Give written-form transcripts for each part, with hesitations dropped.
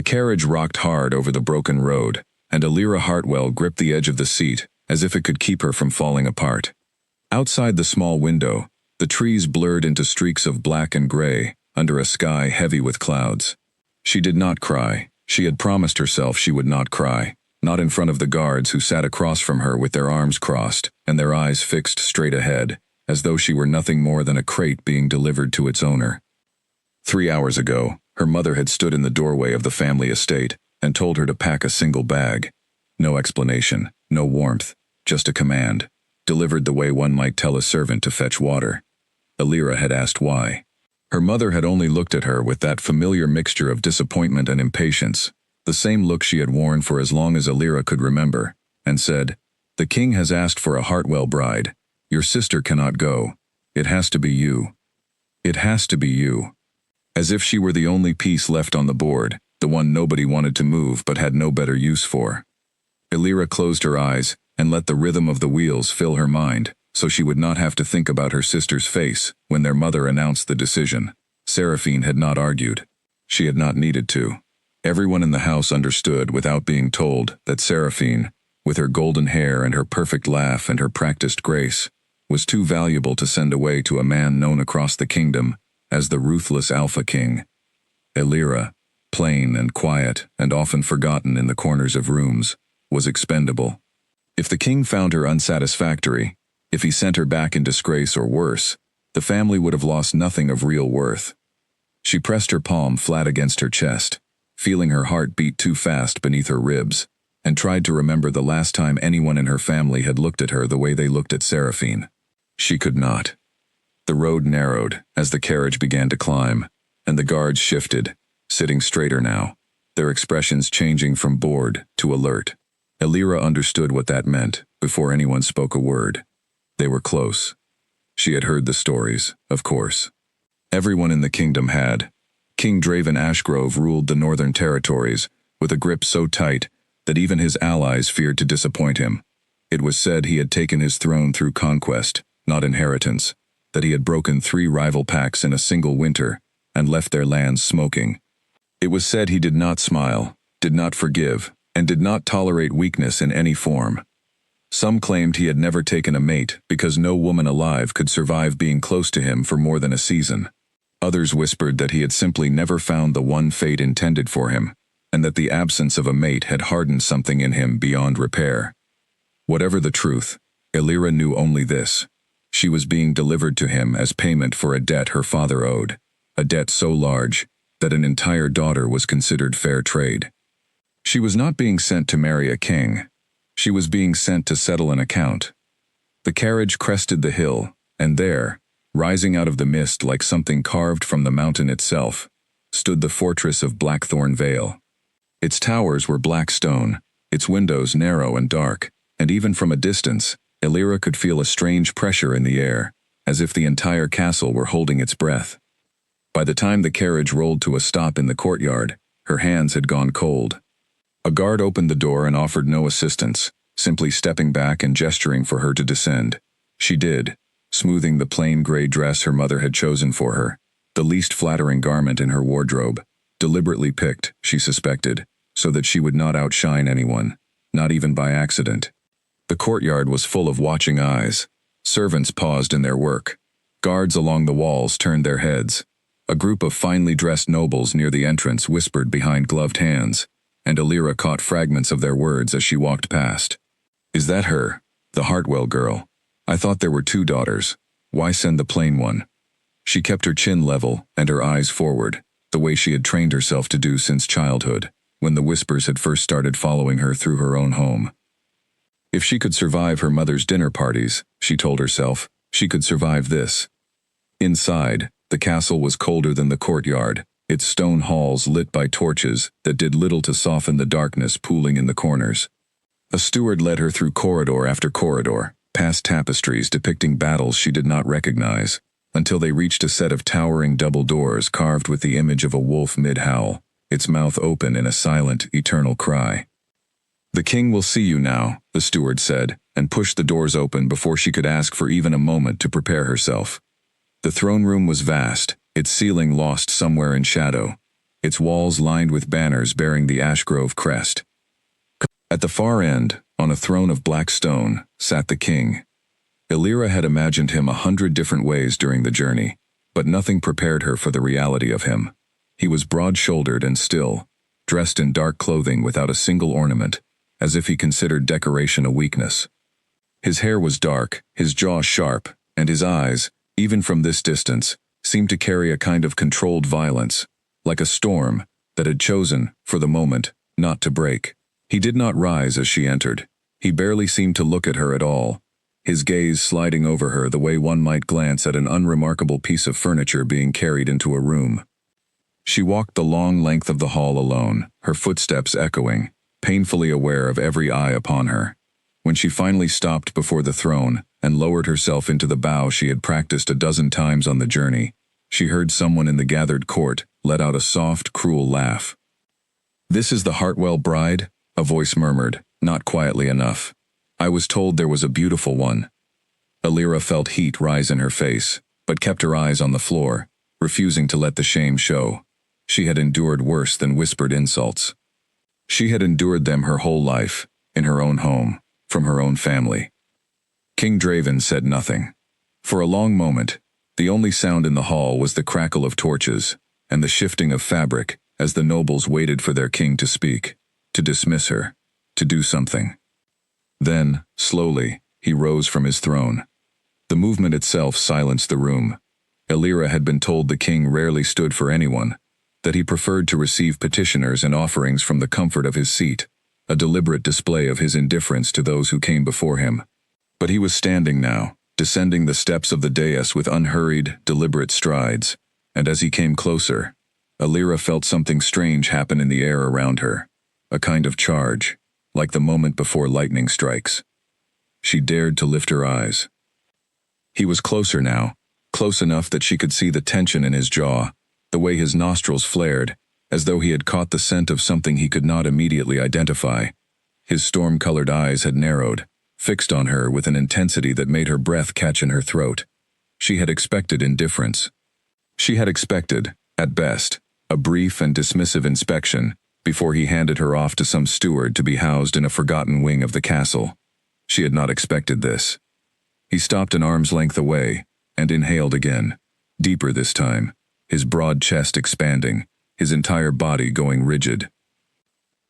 The carriage rocked hard over the broken road, and Alira Hartwell gripped the edge of the seat as if it could keep her from falling apart. Outside the small window, the trees blurred into streaks of black and gray under a sky heavy with clouds. She did not cry. She had promised herself she would not cry, not in front of the guards who sat across from her with their arms crossed and their eyes fixed straight ahead, as though she were nothing more than a crate being delivered to its owner. 3 hours ago, her mother had stood in the doorway of the family estate and told her to pack a single bag. No explanation, no warmth, just a command, delivered the way one might tell a servant to fetch water. Alira had asked why. Her mother had only looked at her with that familiar mixture of disappointment and impatience, the same look she had worn for as long as Alira could remember, and said, "The king has asked for a Hartwell bride. Your sister cannot go. It has to be you. It has to be you." As if she were the only piece left on the board, the one nobody wanted to move but had no better use for. Alira closed her eyes and let the rhythm of the wheels fill her mind, so she would not have to think about her sister's face when their mother announced the decision. Seraphine had not argued. She had not needed to. Everyone in the house understood without being told that Seraphine, with her golden hair and her perfect laugh and her practiced grace, was too valuable to send away to a man known across the kingdom as the Ruthless Alpha King. Alira, plain and quiet and often forgotten in the corners of rooms, was expendable. If the king found her unsatisfactory, if he sent her back in disgrace or worse, the family would have lost nothing of real worth. She pressed her palm flat against her chest, feeling her heart beat too fast beneath her ribs, and tried to remember the last time anyone in her family had looked at her the way they looked at Seraphine. She could not. The road narrowed as the carriage began to climb, and the guards shifted, sitting straighter now, their expressions changing from bored to alert. Alira understood what that meant before anyone spoke a word. They were close. She had heard the stories, of course. Everyone in the kingdom had. King Draven Ashgrove ruled the northern territories with a grip so tight that even his allies feared to disappoint him. It was said he had taken his throne through conquest, not inheritance, that he had broken 3 rival pacts in a single winter and left their lands smoking. It was said he did not smile, did not forgive, and did not tolerate weakness in any form. Some claimed he had never taken a mate because no woman alive could survive being close to him for more than a season. Others whispered that he had simply never found the one fate intended for him, and that the absence of a mate had hardened something in him beyond repair. Whatever the truth, Alira knew only this. She was being delivered to him as payment for a debt her father owed, a debt so large that an entire daughter was considered fair trade. She was not being sent to marry a king. She was being sent to settle an account. The carriage crested the hill, and there, rising out of the mist like something carved from the mountain itself, stood the fortress of Blackthorn Vale. Its towers were black stone, its windows narrow and dark, and even from a distance, Alira could feel a strange pressure in the air, as if the entire castle were holding its breath. By the time the carriage rolled to a stop in the courtyard, her hands had gone cold. A guard opened the door and offered no assistance, simply stepping back and gesturing for her to descend. She did, smoothing the plain gray dress her mother had chosen for her, the least flattering garment in her wardrobe, deliberately picked, she suspected, so that she would not outshine anyone, not even by accident. The courtyard was full of watching eyes. Servants paused in their work. Guards along the walls turned their heads. A group of finely dressed nobles near the entrance whispered behind gloved hands, and Alira caught fragments of their words as she walked past. "Is that her, the Hartwell girl? I thought there were 2 daughters. Why send the plain one?" She kept her chin level and her eyes forward, the way she had trained herself to do since childhood, when the whispers had first started following her through her own home. If she could survive her mother's dinner parties, she told herself, she could survive this. Inside, the castle was colder than the courtyard, its stone halls lit by torches that did little to soften the darkness pooling in the corners. A steward led her through corridor after corridor, past tapestries depicting battles she did not recognize, until they reached a set of towering double doors carved with the image of a wolf mid-howl, its mouth open in a silent, eternal cry. "The king will see you now," the steward said, and pushed the doors open before she could ask for even a moment to prepare herself. The throne room was vast, its ceiling lost somewhere in shadow. its walls lined with banners bearing the Ashgrove crest. At the far end, on a throne of black stone, sat the king. Illyra had imagined him 100 different ways during the journey, but nothing prepared her for the reality of him. He was broad-shouldered and still, dressed in dark clothing without a single ornament, as if he considered decoration a weakness. His hair was dark, his jaw sharp, and his eyes, even from this distance, seemed to carry a kind of controlled violence, like a storm that had chosen, for the moment, not to break. He did not rise as she entered. He barely seemed to look at her at all, his gaze sliding over her the way one might glance at an unremarkable piece of furniture being carried into a room. She walked the long length of the hall alone, her footsteps echoing, painfully aware of every eye upon her. When she finally stopped before the throne and lowered herself into the bow she had practiced a dozen times on the journey, she heard someone in the gathered court let out a soft, cruel laugh. "This is the Hartwell bride?" a voice murmured, not quietly enough. "I was told there was a beautiful one." Illyra felt heat rise in her face, but kept her eyes on the floor, refusing to let the shame show. She had endured worse than whispered insults. She had endured them her whole life, in her own home, from her own family. King Draven said nothing. For a long moment, the only sound in the hall was the crackle of torches and the shifting of fabric as the nobles waited for their king to speak, to dismiss her, to do something. Then, slowly, he rose from his throne. The movement itself silenced the room. Illyra had been told the king rarely stood for anyone, that he preferred to receive petitioners and offerings from the comfort of his seat, a deliberate display of his indifference to those who came before him. But he was standing now, descending the steps of the dais with unhurried, deliberate strides, and as he came closer, Illyra felt something strange happen in the air around her, a kind of charge, like the moment before lightning strikes. She dared to lift her eyes. He was closer now, close enough that she could see the tension in his jaw, the way his nostrils flared, as though he had caught the scent of something he could not immediately identify. His storm-colored eyes had narrowed, fixed on her with an intensity that made her breath catch in her throat. She had expected indifference. She had expected, at best, a brief and dismissive inspection, before he handed her off to some steward to be housed in a forgotten wing of the castle. She had not expected this. He stopped an arm's length away, and inhaled again, deeper this time, his broad chest expanding, his entire body going rigid.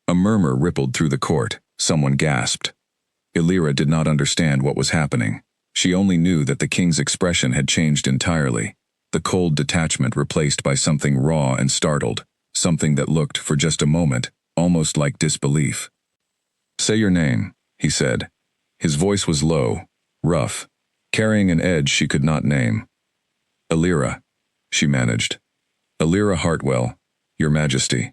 A murmur rippled through the court. Someone gasped. Illyra did not understand what was happening. She only knew that the king's expression had changed entirely, the cold detachment replaced by something raw and startled, something that looked, for just a moment, almost like disbelief. "Say your name," he said. His voice was low, rough, carrying an edge she could not name. "Illyra," she managed. "Illyra Hartwell, Your Majesty."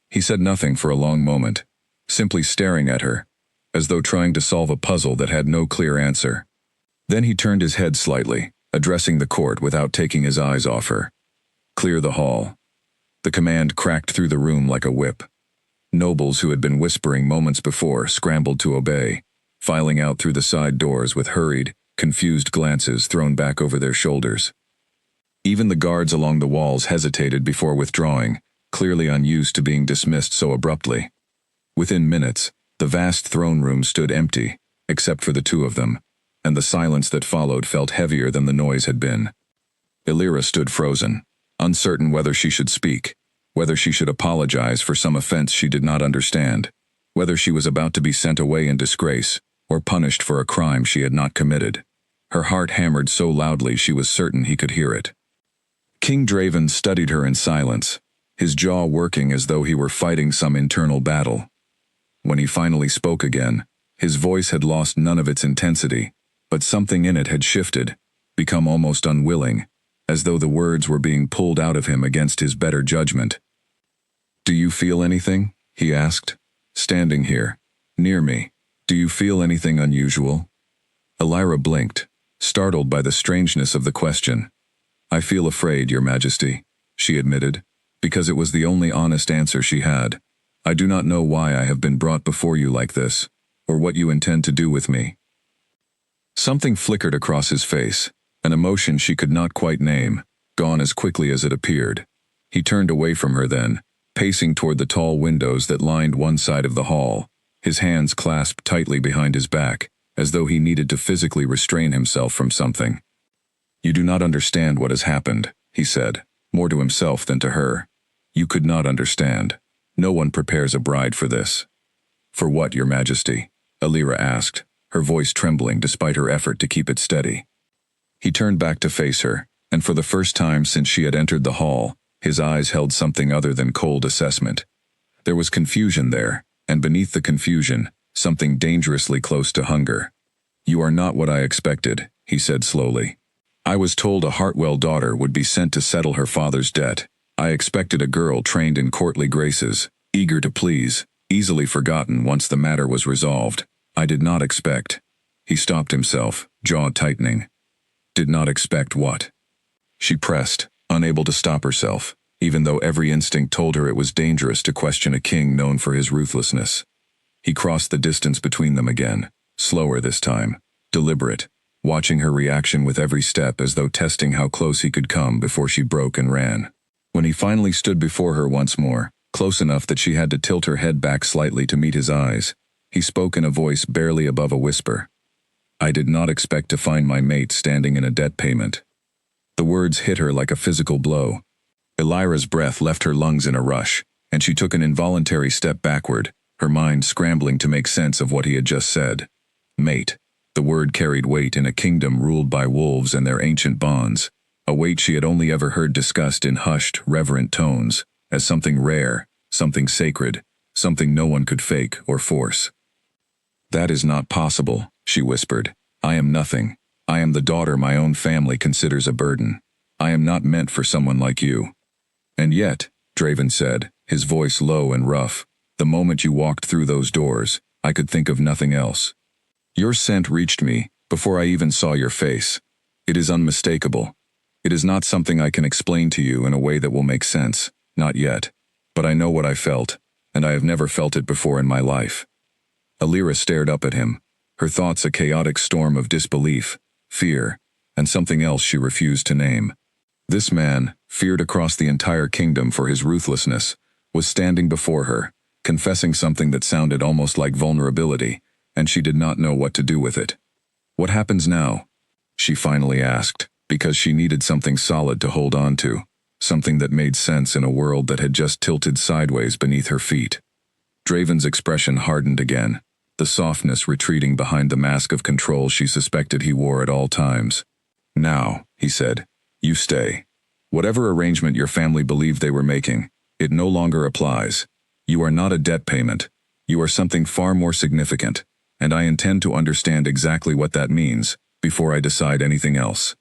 He said nothing for a long moment, simply staring at her, as though trying to solve a puzzle that had no clear answer. Then he turned his head slightly, addressing the court without taking his eyes off her. "Clear the hall." The command cracked through the room like a whip. Nobles who had been whispering moments before scrambled to obey, filing out through the side doors with hurried, confused glances thrown back over their shoulders. Even the guards along the walls hesitated before withdrawing, clearly unused to being dismissed so abruptly. Within minutes, the vast throne room stood empty, except for the two of them, and the silence that followed felt heavier than the noise had been. Illyra stood frozen, uncertain whether she should speak, whether she should apologize for some offense she did not understand, whether she was about to be sent away in disgrace, or punished for a crime she had not committed. Her heart hammered so loudly she was certain he could hear it. King Draven studied her in silence, his jaw working as though he were fighting some internal battle. When he finally spoke again, his voice had lost none of its intensity, but something in it had shifted, become almost unwilling, as though the words were being pulled out of him against his better judgment. "Do you feel anything?" he asked. "Standing here, near me, do you feel anything unusual?" Illyra blinked, startled by the strangeness of the question. "I feel afraid, Your Majesty," she admitted, because it was the only honest answer she had. "I do not know why I have been brought before you like this, or what you intend to do with me." Something flickered across his face, an emotion she could not quite name, gone as quickly as it appeared. He turned away from her then, pacing toward the tall windows that lined one side of the hall, his hands clasped tightly behind his back, as though he needed to physically restrain himself from something. "You do not understand what has happened," he said, more to himself than to her. "You could not understand. No one prepares a bride for this." "For what, Your Majesty?" Alira asked, her voice trembling despite her effort to keep it steady. He turned back to face her, and for the first time since she had entered the hall, his eyes held something other than cold assessment. There was confusion there, and beneath the confusion, something dangerously close to hunger. "You are not what I expected," he said slowly. "I was told a Hartwell daughter would be sent to settle her father's debt. I expected a girl trained in courtly graces, eager to please, easily forgotten once the matter was resolved. I did not expect." He stopped himself, jaw tightening. Did not expect what? She pressed, unable to stop herself, even though every instinct told her it was dangerous to question a king known for his ruthlessness. He crossed the distance between them again, slower this time, deliberate, watching her reaction with every step as though testing how close he could come before she broke and ran. When he finally stood before her once more, close enough that she had to tilt her head back slightly to meet his eyes, he spoke in a voice barely above a whisper. "I did not expect to find my mate standing in a debt payment." The words hit her like a physical blow. Elira's breath left her lungs in a rush, and she took an involuntary step backward, her mind scrambling to make sense of what he had just said. Mate. The word carried weight in a kingdom ruled by wolves and their ancient bonds, a weight she had only ever heard discussed in hushed, reverent tones, as something rare, something sacred, something no one could fake or force. "That is not possible," she whispered. "I am nothing. I am the daughter my own family considers a burden. I am not meant for someone like you." "And yet," Draven said, his voice low and rough, "the moment you walked through those doors, I could think of nothing else. Your scent reached me before I even saw your face. It is unmistakable. It is not something I can explain to you in a way that will make sense, not yet. But I know what I felt, and I have never felt it before in my life." Alira stared up at him, her thoughts a chaotic storm of disbelief, fear, and something else she refused to name. This man, feared across the entire kingdom for his ruthlessness, was standing before her, confessing something that sounded almost like vulnerability, and she did not know what to do with it. "What happens now?" she finally asked, because she needed something solid to hold on to, something that made sense in a world that had just tilted sideways beneath her feet. Draven's expression hardened again, the softness retreating behind the mask of control she suspected he wore at all times. "Now," he said, "you stay. Whatever arrangement your family believed they were making, it no longer applies. You are not a debt payment. You are something far more significant, and I intend to understand exactly what that means before I decide anything else."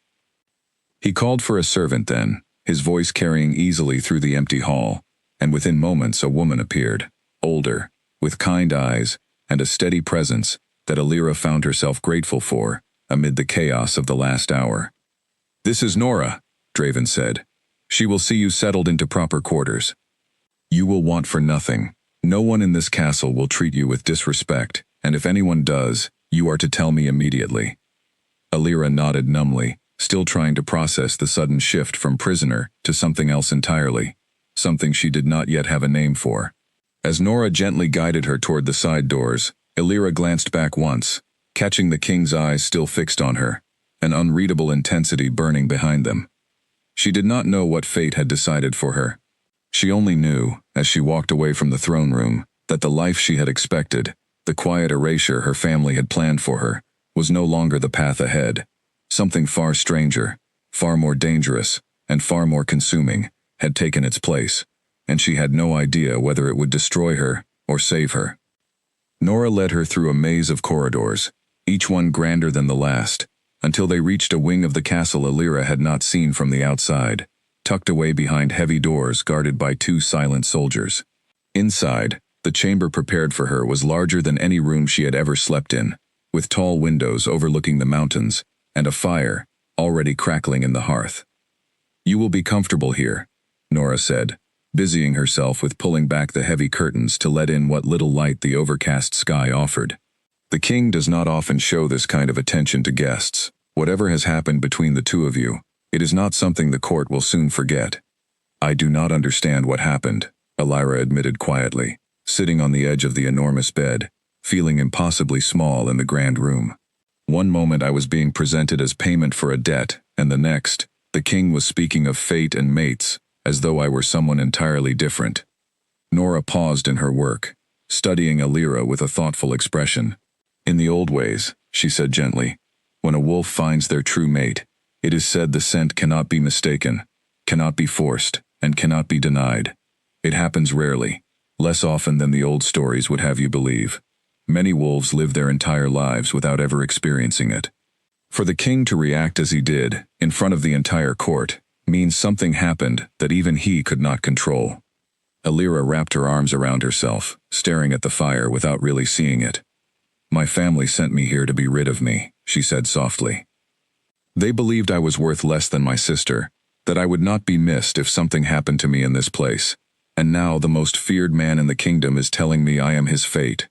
He called for a servant then, his voice carrying easily through the empty hall, and within moments a woman appeared, older, with kind eyes, and a steady presence that Alira found herself grateful for amid the chaos of the last hour. "This is Nora," Draven said. "She will see you settled into proper quarters. You will want for nothing. No one in this castle will treat you with disrespect, and if anyone does, you are to tell me immediately." Alira nodded numbly, still trying to process the sudden shift from prisoner to something else entirely, something she did not yet have a name for. As Nora gently guided her toward the side doors, Alira glanced back once, catching the king's eyes still fixed on her, an unreadable intensity burning behind them. She did not know what fate had decided for her. She only knew, as she walked away from the throne room, that the life she had expected, the quiet erasure her family had planned for her, was no longer the path ahead. Something far stranger, far more dangerous, and far more consuming, had taken its place, and she had no idea whether it would destroy her or save her. Nora led her through a maze of corridors, each one grander than the last, until they reached a wing of the castle Alira had not seen from the outside, tucked away behind heavy doors guarded by 2 silent soldiers. Inside, the chamber prepared for her was larger than any room she had ever slept in, with tall windows overlooking the mountains, and a fire, already crackling in the hearth. "You will be comfortable here," Nora said, busying herself with pulling back the heavy curtains to let in what little light the overcast sky offered. "The king does not often show this kind of attention to guests. Whatever has happened between the two of you, it is not something the court will soon forget. I do not understand what happened, Elira admitted quietly, sitting on the edge of the enormous bed, feeling impossibly small in the grand room. One moment I was being presented as payment for a debt, and the next, the king was speaking of fate and mates, as though I were someone entirely different. Nora paused in her work, studying Elira with a thoughtful expression. In the old ways, she said gently, when a wolf finds their true mate, it is said the scent cannot be mistaken, cannot be forced, and cannot be denied. It happens rarely, less often than the old stories would have you believe. Many wolves live their entire lives without ever experiencing it. For the king to react as he did, in front of the entire court, means something happened that even he could not control. Elira wrapped her arms around herself, staring at the fire without really seeing it. My family sent me here to be rid of me, she said softly. They believed I was worth less than my sister, that I would not be missed if something happened to me in this place, and now the most feared man in the kingdom is telling me I am his fate.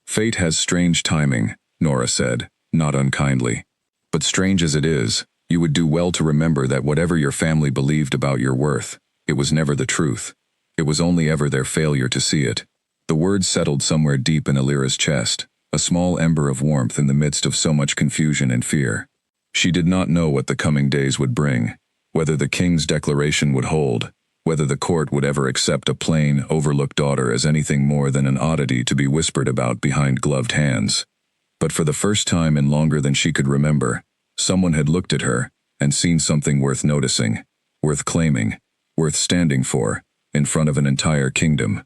Fate has strange timing, Nora said, not unkindly. But strange as it is, you would do well to remember that whatever your family believed about your worth, it was never the truth. It was only ever their failure to see it. The words settled somewhere deep in Elira's chest, a small ember of warmth in the midst of so much confusion and fear. She did not know what the coming days would bring, whether the king's declaration would hold, whether the court would ever accept a plain, overlooked daughter as anything more than an oddity to be whispered about behind gloved hands. But for the first time in longer than she could remember, someone had looked at her and seen something worth noticing, worth claiming, worth standing for, in front of an entire kingdom.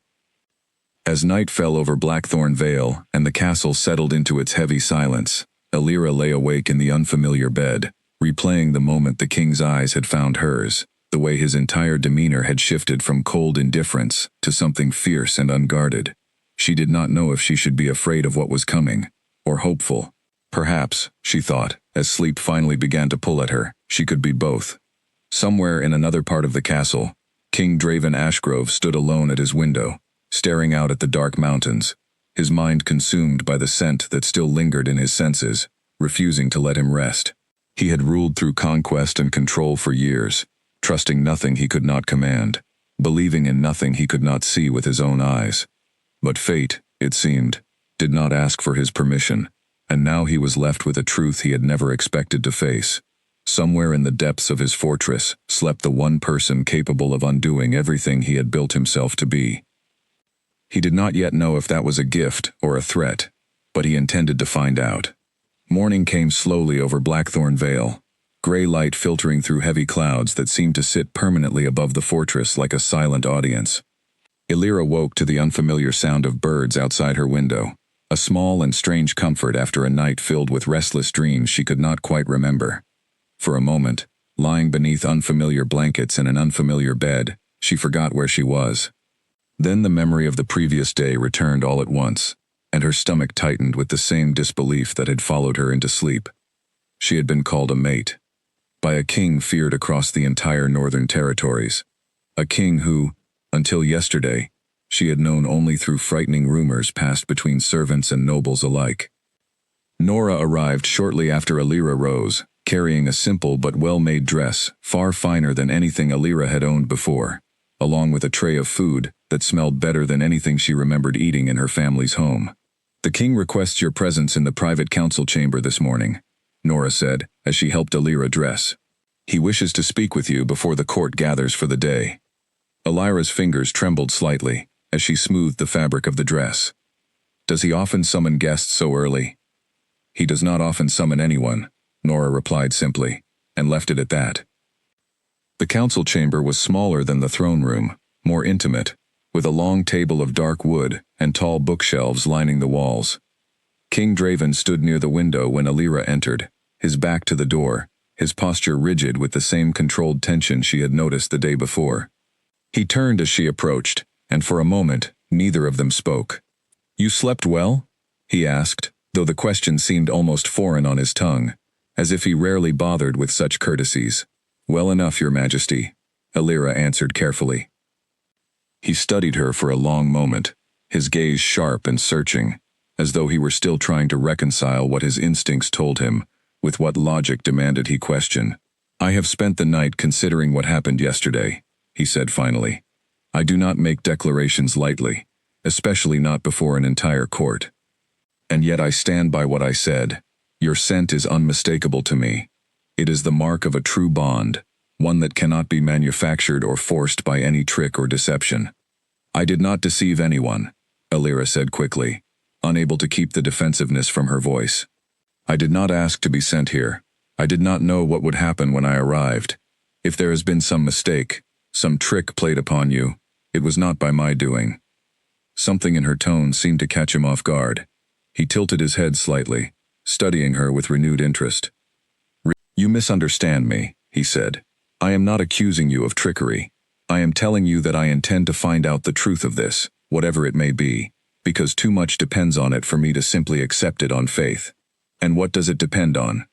As night fell over Blackthorn Vale and the castle settled into its heavy silence, Elira lay awake in the unfamiliar bed, replaying the moment the king's eyes had found hers, the way his entire demeanor had shifted from cold indifference to something fierce and unguarded. She did not know if she should be afraid of what was coming, or hopeful. Perhaps, she thought, as sleep finally began to pull at her, she could be both. Somewhere in another part of the castle, King Draven Ashgrove stood alone at his window, staring out at the dark mountains, his mind consumed by the scent that still lingered in his senses, refusing to let him rest. He had ruled through conquest and control for years, trusting nothing he could not command, believing in nothing he could not see with his own eyes. But fate, it seemed, did not ask for his permission, and now he was left with a truth he had never expected to face. Somewhere in the depths of his fortress slept the one person capable of undoing everything he had built himself to be. He did not yet know if that was a gift or a threat, but he intended to find out. Morning came slowly over Blackthorn Vale, gray light filtering through heavy clouds that seemed to sit permanently above the fortress like a silent audience. Elira woke to the unfamiliar sound of birds outside her window, a small and strange comfort after a night filled with restless dreams she could not quite remember. For a moment, lying beneath unfamiliar blankets in an unfamiliar bed, she forgot where she was. Then the memory of the previous day returned all at once, and her stomach tightened with the same disbelief that had followed her into sleep. She had been called a mate, by a king feared across the entire northern territories, a king who, until yesterday, she had known only through frightening rumors passed between servants and nobles alike. Nora arrived shortly after Elira rose, carrying a simple but well-made dress, far finer than anything Elira had owned before, along with a tray of food that smelled better than anything she remembered eating in her family's home. "The king requests your presence in the private council chamber this morning," Nora said, as she helped Elira dress. "He wishes to speak with you before the court gathers for the day." Elira's fingers trembled slightly as she smoothed the fabric of the dress. "Does he often summon guests so early?" "He does not often summon anyone," Nora replied simply, and left it at that. The council chamber was smaller than the throne room, more intimate, with a long table of dark wood and tall bookshelves lining the walls. King Draven stood near the window when Elira entered, his back to the door, his posture rigid with the same controlled tension she had noticed the day before. He turned as she approached, and for a moment, neither of them spoke. "You slept well?" he asked, though the question seemed almost foreign on his tongue, as if he rarely bothered with such courtesies. "Well enough, Your Majesty," Elira answered carefully. He studied her for a long moment, his gaze sharp and searching, as though he were still trying to reconcile what his instincts told him with what logic demanded he question. "I have spent the night considering what happened yesterday," he said finally. I do not make declarations lightly, especially not before an entire court. And yet I stand by what I said. Your scent is unmistakable to me. It is the mark of a true bond, one that cannot be manufactured or forced by any trick or deception. I did not deceive anyone, Alira said quickly, unable to keep the defensiveness from her voice. I did not ask to be sent here. I did not know what would happen when I arrived. If there has been some mistake, some trick played upon you, it was not by my doing. Something in her tone seemed to catch him off guard. He tilted his head slightly, studying her with renewed interest. You misunderstand me, he said. I am not accusing you of trickery. I am telling you that I intend to find out the truth of this, whatever it may be, because too much depends on it for me to simply accept it on faith. And what does it depend on?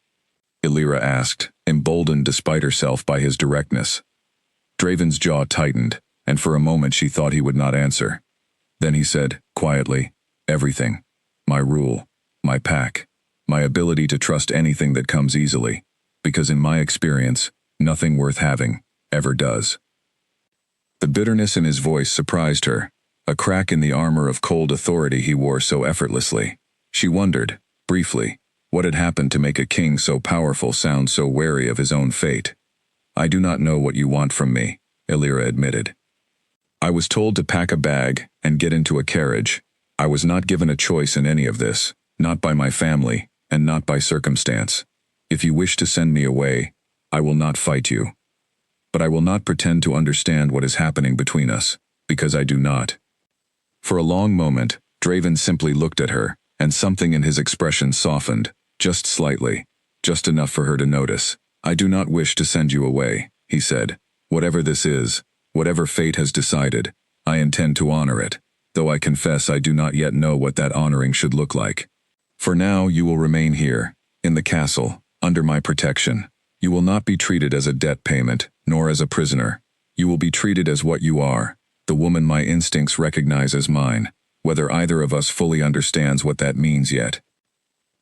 Alira asked, emboldened despite herself by his directness. Draven's jaw tightened, and for a moment she thought he would not answer. Then he said, quietly, everything. My rule, my pack, my ability to trust anything that comes easily, because in my experience, nothing worth having ever does. The bitterness in his voice surprised her, a crack in the armor of cold authority he wore so effortlessly. She wondered, briefly, what had happened to make a king so powerful sound so wary of his own fate. I do not know what you want from me, Alira admitted. I was told to pack a bag and get into a carriage. I was not given a choice in any of this, not by my family, and not by circumstance. If you wish to send me away, I will not fight you. But I will not pretend to understand what is happening between us, because I do not. For a long moment, Draven simply looked at her, and something in his expression softened, just slightly, just enough for her to notice. I do not wish to send you away, he said. Whatever this is, whatever fate has decided, I intend to honor it, though I confess I do not yet know what that honoring should look like. For now, you will remain here, in the castle, under my protection. You will not be treated as a debt payment, nor as a prisoner. You will be treated as what you are, the woman my instincts recognize as mine, whether either of us fully understands what that means yet.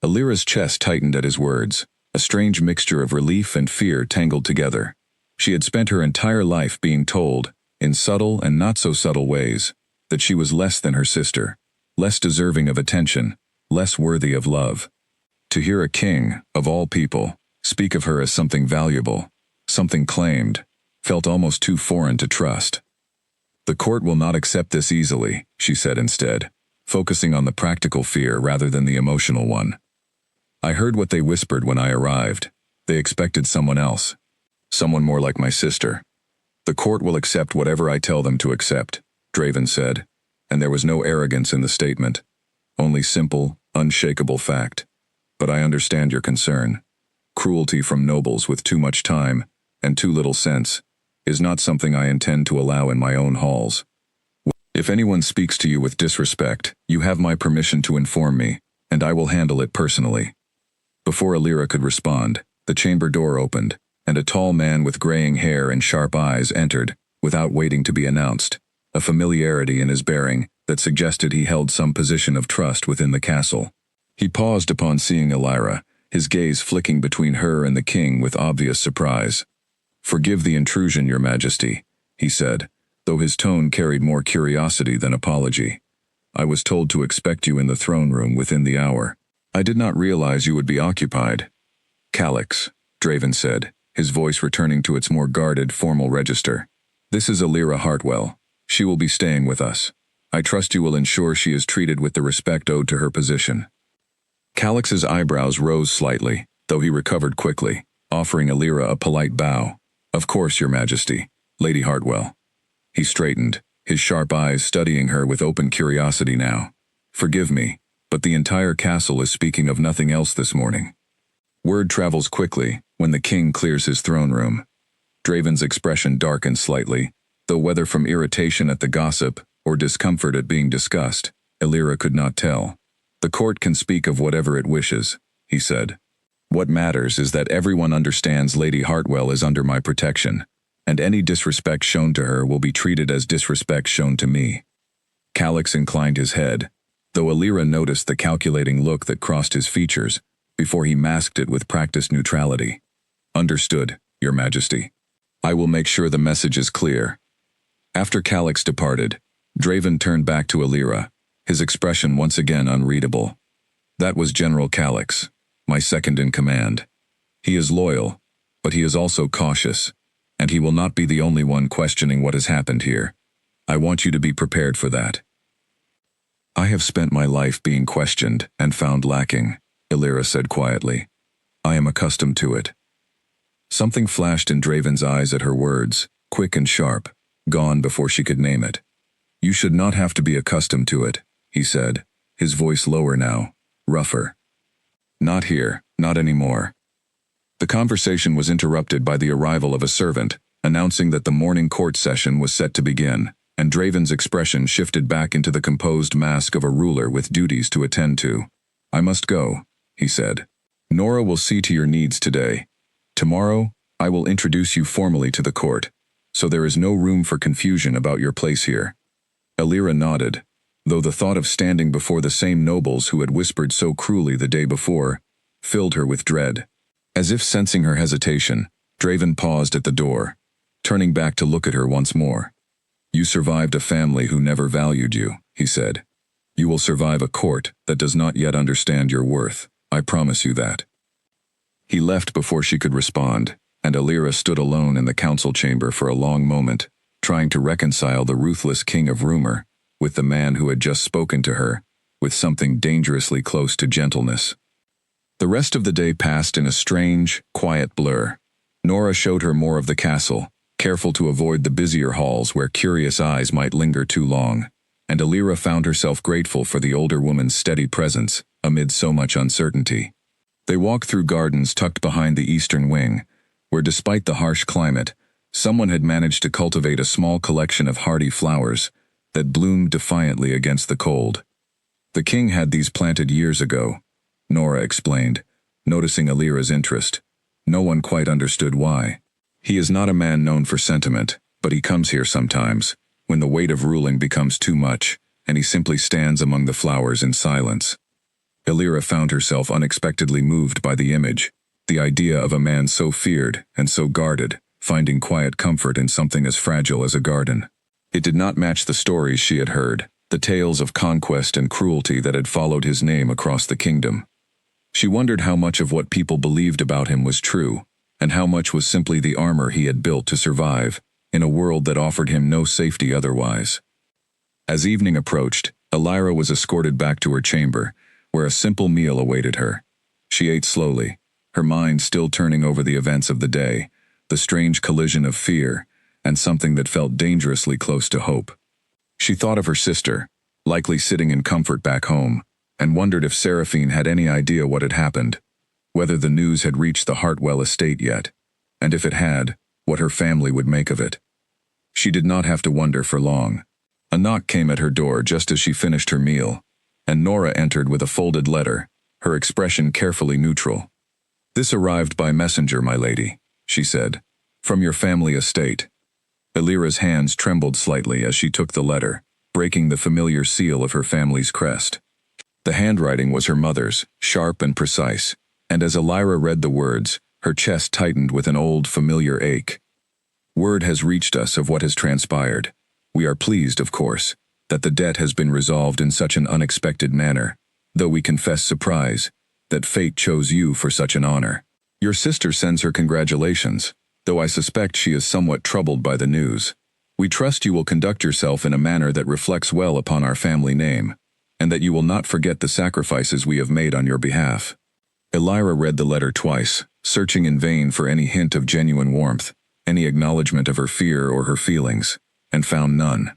Alira's chest tightened at his words, a strange mixture of relief and fear tangled together. She had spent her entire life being told, in subtle and not so subtle ways, that she was less than her sister, less deserving of attention, less worthy of love. To hear a king, of all people, speak of her as something valuable, something claimed, felt almost too foreign to trust. The court will not accept this easily, she said instead, focusing on the practical fear rather than the emotional one. I heard what they whispered when I arrived. They expected someone else, someone more like my sister. The court will accept whatever I tell them to accept, Draven said, and there was no arrogance in the statement, only simple, unshakable fact. But I understand your concern. Cruelty from nobles with too much time, and too little sense, is not something I intend to allow in my own halls. If anyone speaks to you with disrespect, you have my permission to inform me, and I will handle it personally. Before Alira could respond, the chamber door opened, and a tall man with graying hair and sharp eyes entered, without waiting to be announced, a familiarity in his bearing that suggested he held some position of trust within the castle. He paused upon seeing Alira, his gaze flicking between her and the king with obvious surprise. Forgive the intrusion, Your Majesty, he said, though his tone carried more curiosity than apology. I was told to expect you in the throne room within the hour. I did not realize you would be occupied. Calix, Draven said, his voice returning to its more guarded, formal register. This is Alira Hartwell. She will be staying with us. I trust you will ensure she is treated with the respect owed to her position. Calix's eyebrows rose slightly, though he recovered quickly, offering Alira a polite bow. Of course, Your Majesty, Lady Hartwell. He straightened, his sharp eyes studying her with open curiosity now. Forgive me, but the entire castle is speaking of nothing else this morning. Word travels quickly when the king clears his throne room. Draven's expression darkened slightly, though whether from irritation at the gossip or discomfort at being discussed, Alira could not tell. The court can speak of whatever it wishes, he said. What matters is that everyone understands Lady Hartwell is under my protection, and any disrespect shown to her will be treated as disrespect shown to me. Calix inclined his head, though Alira noticed the calculating look that crossed his features before he masked it with practiced neutrality. Understood, Your Majesty. I will make sure the message is clear, After Calix departed, Draven turned back to Alira, his expression once again unreadable. That was General Calix, my second in command. He is loyal, but he is also cautious, and he will not be the only one questioning what has happened here. I want you to be prepared for that. I have spent my life being questioned and found lacking, Alira said quietly. I am accustomed to it. Something flashed in Draven's eyes at her words, quick and sharp, gone before she could name it. You should not have to be accustomed to it, he said, his voice lower now, rougher. Not here, not anymore. The conversation was interrupted by the arrival of a servant, announcing that the morning court session was set to begin, and Draven's expression shifted back into the composed mask of a ruler with duties to attend to. I must go, he said. Nora will see to your needs today. Tomorrow, I will introduce you formally to the court, so there is no room for confusion about your place here. Alira nodded, though the thought of standing before the same nobles who had whispered so cruelly the day before filled her with dread. As if sensing her hesitation, Draven paused at the door, turning back to look at her once more. You survived a family who never valued you, he said. You will survive a court that does not yet understand your worth. I promise you that. He left before she could respond, and Alira stood alone in the council chamber for a long moment, trying to reconcile the ruthless king of rumor with the man who had just spoken to her, with something dangerously close to gentleness. The rest of the day passed in a strange, quiet blur. Nora showed her more of the castle, careful to avoid the busier halls where curious eyes might linger too long, and Alira found herself grateful for the older woman's steady presence amid so much uncertainty. They walked through gardens tucked behind the eastern wing, where despite the harsh climate, someone had managed to cultivate a small collection of hardy flowers that bloomed defiantly against the cold. The king had these planted years ago, Nora explained, noticing Alira's interest. No one quite understood why. He is not a man known for sentiment, but he comes here sometimes, when the weight of ruling becomes too much, and he simply stands among the flowers in silence. Alira found herself unexpectedly moved by the image, the idea of a man so feared and so guarded, finding quiet comfort in something as fragile as a garden. It did not match the stories she had heard, the tales of conquest and cruelty that had followed his name across the kingdom. She wondered how much of what people believed about him was true, and how much was simply the armor he had built to survive, in a world that offered him no safety otherwise. As evening approached, Alira was escorted back to her chamber, where a simple meal awaited her. She ate slowly, her mind still turning over the events of the day, the strange collision of fear, and something that felt dangerously close to hope. She thought of her sister, likely sitting in comfort back home, and wondered if Seraphine had any idea what had happened, whether the news had reached the Hartwell estate yet, and if it had, what her family would make of it. She did not have to wonder for long. A knock came at her door just as she finished her meal, and Nora entered with a folded letter, her expression carefully neutral. This arrived by messenger, my lady, she said, from your family estate. Alira's hands trembled slightly as she took the letter, breaking the familiar seal of her family's crest. The handwriting was her mother's, sharp and precise, and as Alira read the words, her chest tightened with an old, familiar ache. Word has reached us of what has transpired. We are pleased, of course, that the debt has been resolved in such an unexpected manner, though we confess surprise that fate chose you for such an honor. Your sister sends her congratulations, though I suspect she is somewhat troubled by the news. We trust you will conduct yourself in a manner that reflects well upon our family name, and that you will not forget the sacrifices we have made on your behalf. Alira read the letter twice, searching in vain for any hint of genuine warmth, any acknowledgement of her fear or her feelings, and found none.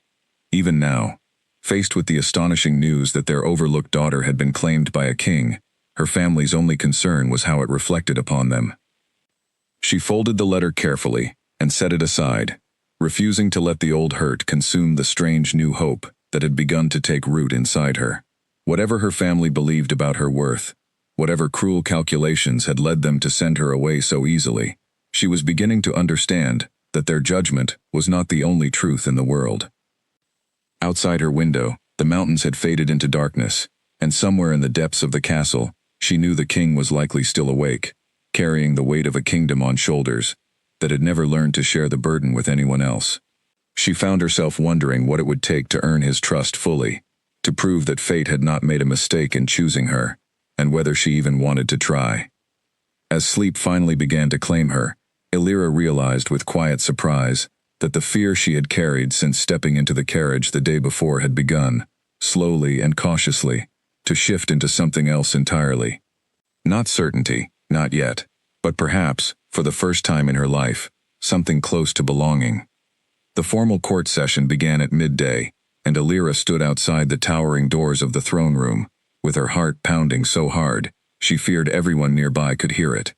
Even now, faced with the astonishing news that their overlooked daughter had been claimed by a king, her family's only concern was how it reflected upon them. She folded the letter carefully and set it aside, refusing to let the old hurt consume the strange new hope that had begun to take root inside her. Whatever her family believed about her worth, whatever cruel calculations had led them to send her away so easily, she was beginning to understand that their judgment was not the only truth in the world. Outside her window, the mountains had faded into darkness, and somewhere in the depths of the castle, she knew the king was likely still awake, carrying the weight of a kingdom on shoulders that had never learned to share the burden with anyone else. She found herself wondering what it would take to earn his trust fully, to prove that fate had not made a mistake in choosing her, and whether she even wanted to try. As sleep finally began to claim her, Illyra realized with quiet surprise that the fear she had carried since stepping into the carriage the day before had begun, slowly and cautiously, to shift into something else entirely. Not certainty, not yet, but perhaps, for the first time in her life, something close to belonging. The formal court session began at midday, and Illyra stood outside the towering doors of the throne room, with her heart pounding so hard, she feared everyone nearby could hear it.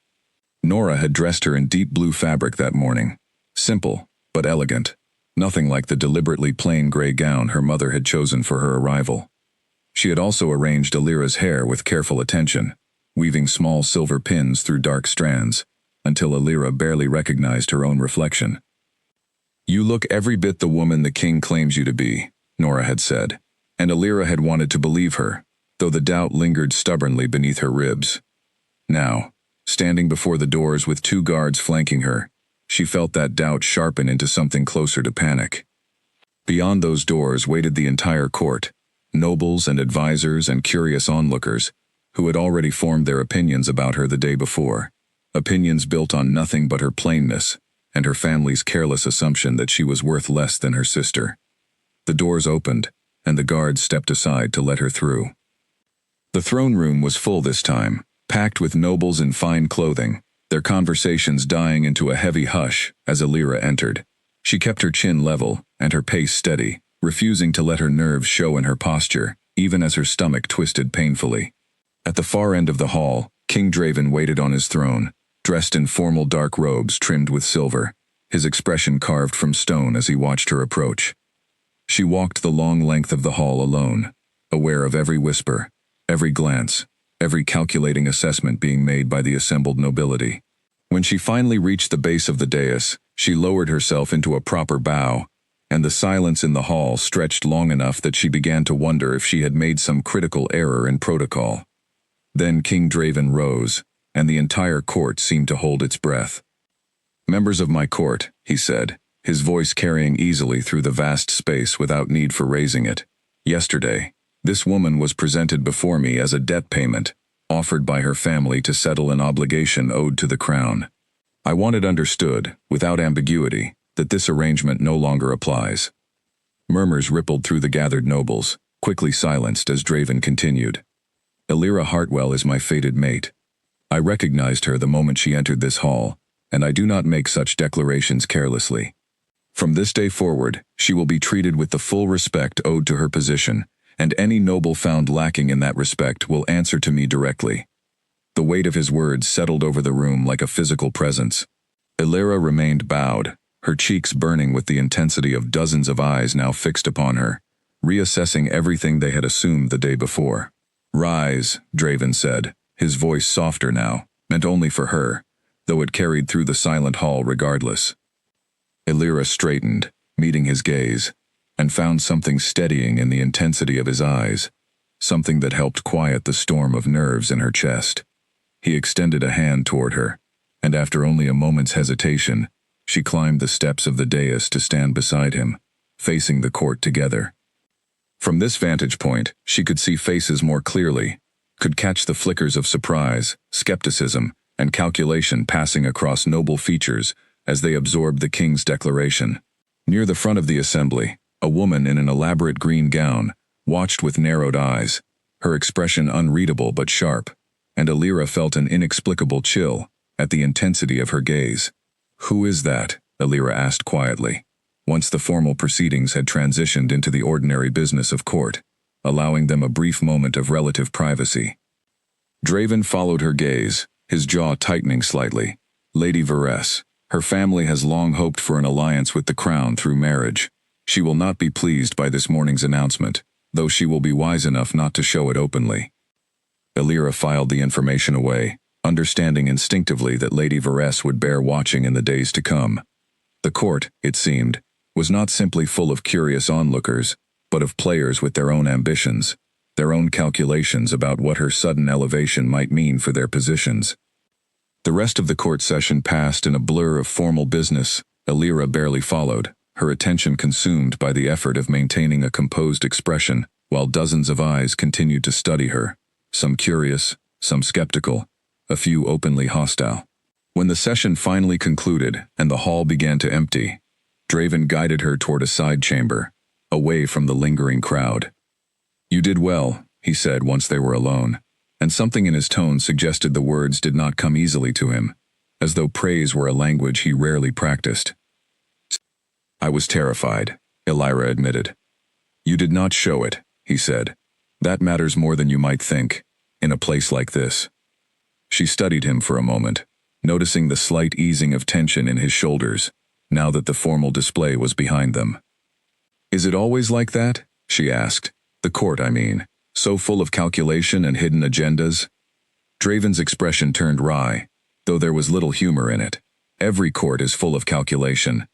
Nora had dressed her in deep blue fabric that morning, simple, but elegant, nothing like the deliberately plain gray gown her mother had chosen for her arrival. She had also arranged Illyra's hair with careful attention, weaving small silver pins through dark strands, until Illyra barely recognized her own reflection. "You look every bit the woman the king claims you to be," Nora had said, and Illyra had wanted to believe her, though the doubt lingered stubbornly beneath her ribs. Now, standing before the doors with 2 guards flanking her, she felt that doubt sharpen into something closer to panic. Beyond those doors waited the entire court, nobles and advisors and curious onlookers, who had already formed their opinions about her the day before, opinions built on nothing but her plainness, and her family's careless assumption that she was worth less than her sister. The doors opened, and the guards stepped aside to let her through. The throne room was full this time, packed with nobles in fine clothing, their conversations dying into a heavy hush as Illyra entered. She kept her chin level and her pace steady, refusing to let her nerves show in her posture, even as her stomach twisted painfully. At the far end of the hall, King Draven waited on his throne, dressed in formal dark robes trimmed with silver, his expression carved from stone as he watched her approach. She walked the long length of the hall alone, aware of every whisper, every glance, every calculating assessment being made by the assembled nobility. When she finally reached the base of the dais, she lowered herself into a proper bow, and the silence in the hall stretched long enough that she began to wonder if she had made some critical error in protocol. Then King Draven rose, and the entire court seemed to hold its breath. "Members of my court," he said, his voice carrying easily through the vast space without need for raising it. "Yesterday, this woman was presented before me as a debt payment, offered by her family to settle an obligation owed to the crown. I want it understood, without ambiguity, that this arrangement no longer applies." Murmurs rippled through the gathered nobles, quickly silenced as Draven continued. "Illyra Hartwell is my fated mate. I recognized her the moment she entered this hall, and I do not make such declarations carelessly. From this day forward, she will be treated with the full respect owed to her position, and any noble found lacking in that respect will answer to me directly." The weight of his words settled over the room like a physical presence. Illyra remained bowed, her cheeks burning with the intensity of dozens of eyes now fixed upon her, reassessing everything they had assumed the day before. "Rise," Draven said, his voice softer now, meant only for her, though it carried through the silent hall regardless. Illyra straightened, meeting his gaze, and found something steadying in the intensity of his eyes, something that helped quiet the storm of nerves in her chest. He extended a hand toward her, and after only a moment's hesitation, she climbed the steps of the dais to stand beside him, facing the court together. From this vantage point, she could see faces more clearly, could catch the flickers of surprise, skepticism, and calculation passing across noble features as they absorbed the king's declaration. Near the front of the assembly, a woman in an elaborate green gown watched with narrowed eyes, her expression unreadable but sharp, and Illyra felt an inexplicable chill at the intensity of her gaze. "Who is that?" Illyra asked quietly, once the formal proceedings had transitioned into the ordinary business of court, allowing them a brief moment of relative privacy. Draven followed her gaze, his jaw tightening slightly. "Lady Varese. Her family has long hoped for an alliance with the crown through marriage. She will not be pleased by this morning's announcement, though she will be wise enough not to show it openly." Illyra filed the information away, understanding instinctively that Lady Varese would bear watching in the days to come. The court, it seemed, was not simply full of curious onlookers, but of players with their own ambitions, their own calculations about what her sudden elevation might mean for their positions. The rest of the court session passed in a blur of formal business. Illyra barely followed, her attention consumed by the effort of maintaining a composed expression while dozens of eyes continued to study her, some curious, some skeptical, a few openly hostile. When the session finally concluded and the hall began to empty, Draven guided her toward a side chamber, away from the lingering crowd. "You did well," he said once they were alone, and something in his tone suggested the words did not come easily to him, as though praise were a language he rarely practiced. "I was terrified," Elira admitted. "You did not show it," he said. "That matters more than you might think, in a place like this." She studied him for a moment, noticing the slight easing of tension in his shoulders, now that the formal display was behind them. "Is it always like that?" she asked. "The court, I mean, so full of calculation and hidden agendas?" Draven's expression turned wry, though there was little humor in it. "Every court is full of calculation.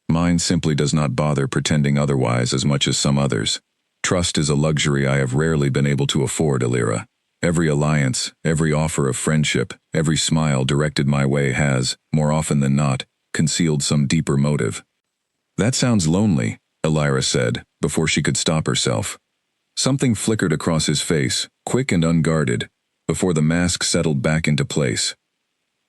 Mine simply does not bother pretending otherwise as much as some others. Trust is a luxury I have rarely been able to afford, Elira. Every alliance, every offer of friendship, every smile directed my way has, more often than not, concealed some deeper motive." "That sounds lonely," Elira said, before she could stop herself. Something flickered across his face, quick and unguarded, before the mask settled back into place.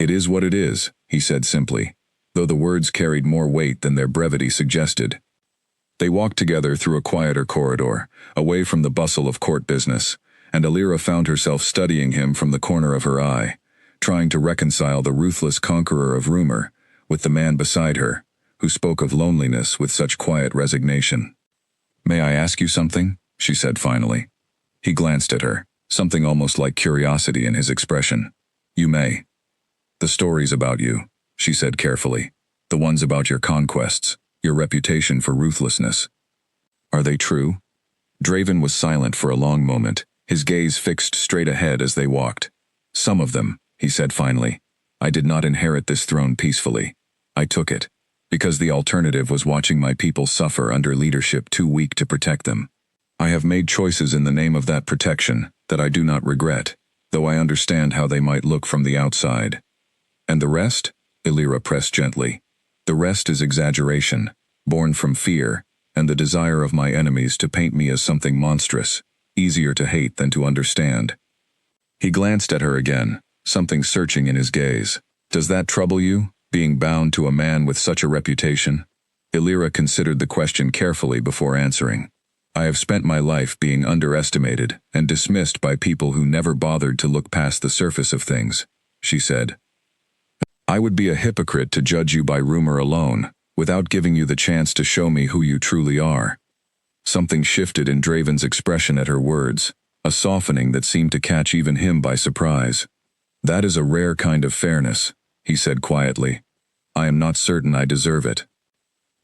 "It is what it is," he said simply, though the words carried more weight than their brevity suggested. They walked together through a quieter corridor, away from the bustle of court business, and Elira found herself studying him from the corner of her eye, trying to reconcile the ruthless conqueror of rumor with the man beside her, who spoke of loneliness with such quiet resignation. "May I ask you something?" she said finally. He glanced at her, something almost like curiosity in his expression. "You may." "The stories about you," she said carefully. "The ones about your conquests, your reputation for ruthlessness. Are they true?" Draven was silent for a long moment, his gaze fixed straight ahead as they walked. "Some of them," he said finally. "I did not inherit this throne peacefully. I took it, because the alternative was watching my people suffer under leadership too weak to protect them. I have made choices in the name of that protection that I do not regret, though I understand how they might look from the outside. And the rest?" Elira pressed gently. "The rest is exaggeration, born from fear, and the desire of my enemies to paint me as something monstrous, easier to hate than to understand." He glanced at her again, something searching in his gaze. "Does that trouble you, being bound to a man with such a reputation?" Elira considered the question carefully before answering. "I have spent my life being underestimated and dismissed by people who never bothered to look past the surface of things," she said. "I would be a hypocrite to judge you by rumor alone, without giving you the chance to show me who you truly are." Something shifted in Draven's expression at her words, a softening that seemed to catch even him by surprise. "That is a rare kind of fairness," he said quietly. "I am not certain I deserve it."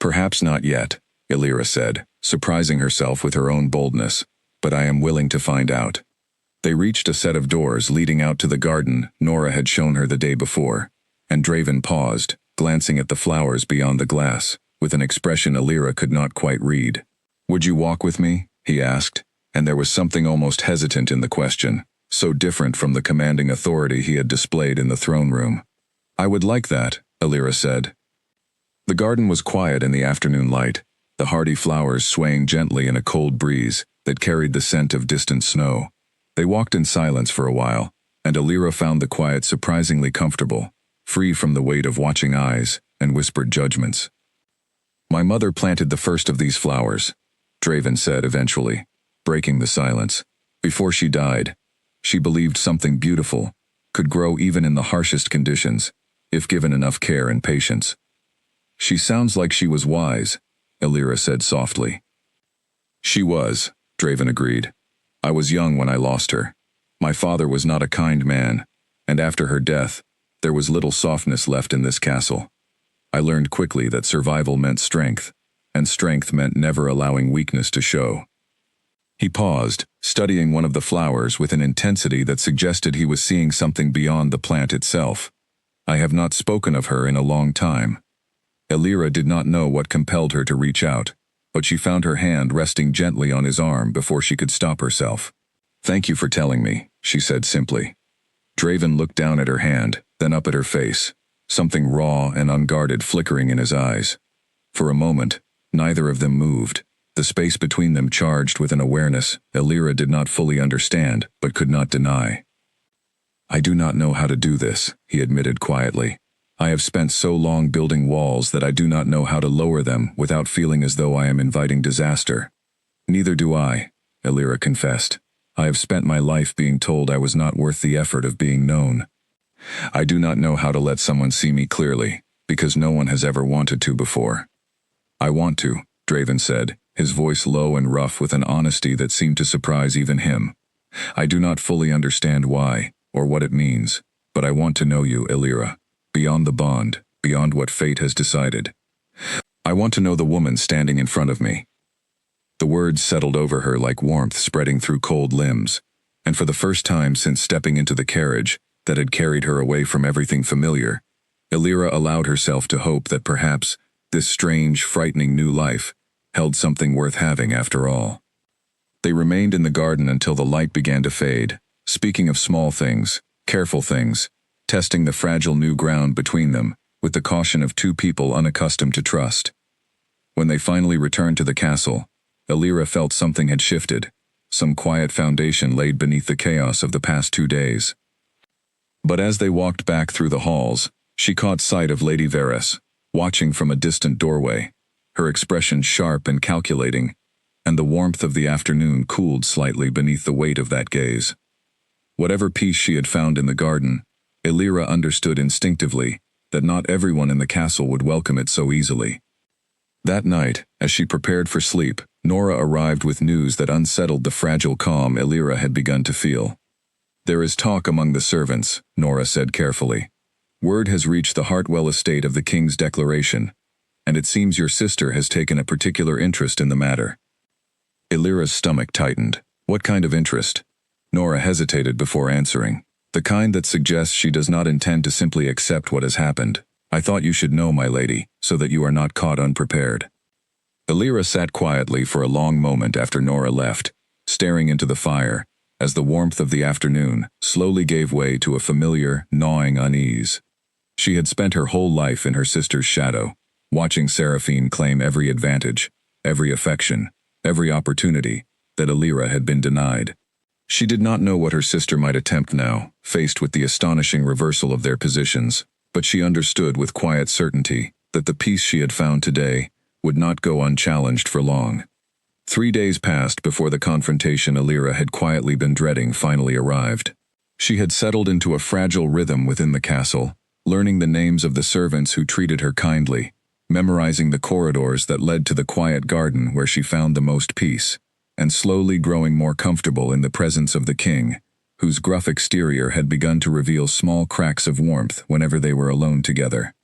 "Perhaps not yet," Elira said, surprising herself with her own boldness, "but I am willing to find out." They reached a set of doors leading out to the garden Nora had shown her the day before, and Draven paused, glancing at the flowers beyond the glass, with an expression Elira could not quite read. "Would you walk with me?" he asked, and there was something almost hesitant in the question, so different from the commanding authority he had displayed in the throne room. "I would like that," Elira said. The garden was quiet in the afternoon light, the hardy flowers swaying gently in a cold breeze that carried the scent of distant snow. They walked in silence for a while, and Elira found the quiet surprisingly comfortable, free from the weight of watching eyes and whispered judgments. "My mother planted the first of these flowers," Draven said eventually, breaking the silence. "Before she died, she believed something beautiful could grow even in the harshest conditions, if given enough care and patience." "She sounds like she was wise," Elira said softly. "She was," Draven agreed. "I was young when I lost her. My father was not a kind man, and after her death, there was little softness left in this castle. I learned quickly that survival meant strength, and strength meant never allowing weakness to show." He paused, studying one of the flowers with an intensity that suggested he was seeing something beyond the plant itself. "I have not spoken of her in a long time." Elira did not know what compelled her to reach out, but she found her hand resting gently on his arm before she could stop herself. "Thank you for telling me," she said simply. Draven looked down at her hand, then up at her face, something raw and unguarded flickering in his eyes. For a moment, neither of them moved, the space between them charged with an awareness Elira did not fully understand but could not deny. "I do not know how to do this," he admitted quietly. "I have spent so long building walls that I do not know how to lower them without feeling as though I am inviting disaster." "Neither do I," Elira confessed. "I have spent my life being told I was not worth the effort of being known. I do not know how to let someone see me clearly, because no one has ever wanted to before." "I want to," Draven said, his voice low and rough with an honesty that seemed to surprise even him. "I do not fully understand why, or what it means, but I want to know you, Elira, beyond the bond, beyond what fate has decided. I want to know the woman standing in front of me." The words settled over her like warmth spreading through cold limbs, and for the first time since stepping into the carriage that had carried her away from everything familiar, Elira allowed herself to hope that perhaps this strange, frightening new life held something worth having after all. They remained in the garden until the light began to fade, speaking of small things, careful things, testing the fragile new ground between them with the caution of two people unaccustomed to trust. When they finally returned to the castle, Elira felt something had shifted, some quiet foundation laid beneath the chaos of the past 2 days. But as they walked back through the halls, she caught sight of Lady Varys, watching from a distant doorway, her expression sharp and calculating, and the warmth of the afternoon cooled slightly beneath the weight of that gaze. Whatever peace she had found in the garden, Elira understood instinctively that not everyone in the castle would welcome it so easily. That night, as she prepared for sleep, Nora arrived with news that unsettled the fragile calm Elira had begun to feel. "There is talk among the servants," Nora said carefully. "Word has reached the Hartwell estate of the king's declaration, and it seems your sister has taken a particular interest in the matter." Elira's stomach tightened. "What kind of interest?" Nora hesitated before answering. "The kind that suggests she does not intend to simply accept what has happened. I thought you should know, my lady, so that you are not caught unprepared." Elira sat quietly for a long moment after Nora left, staring into the fire, as the warmth of the afternoon slowly gave way to a familiar, gnawing unease. She had spent her whole life in her sister's shadow, watching Seraphine claim every advantage, every affection, every opportunity that Elira had been denied. She did not know what her sister might attempt now, faced with the astonishing reversal of their positions, but she understood with quiet certainty that the peace she had found today would not go unchallenged for long. 3 days passed before the confrontation Elira had quietly been dreading finally arrived. She had settled into a fragile rhythm within the castle, learning the names of the servants who treated her kindly, memorizing the corridors that led to the quiet garden where she found the most peace, and slowly growing more comfortable in the presence of the king, whose gruff exterior had begun to reveal small cracks of warmth whenever they were alone together.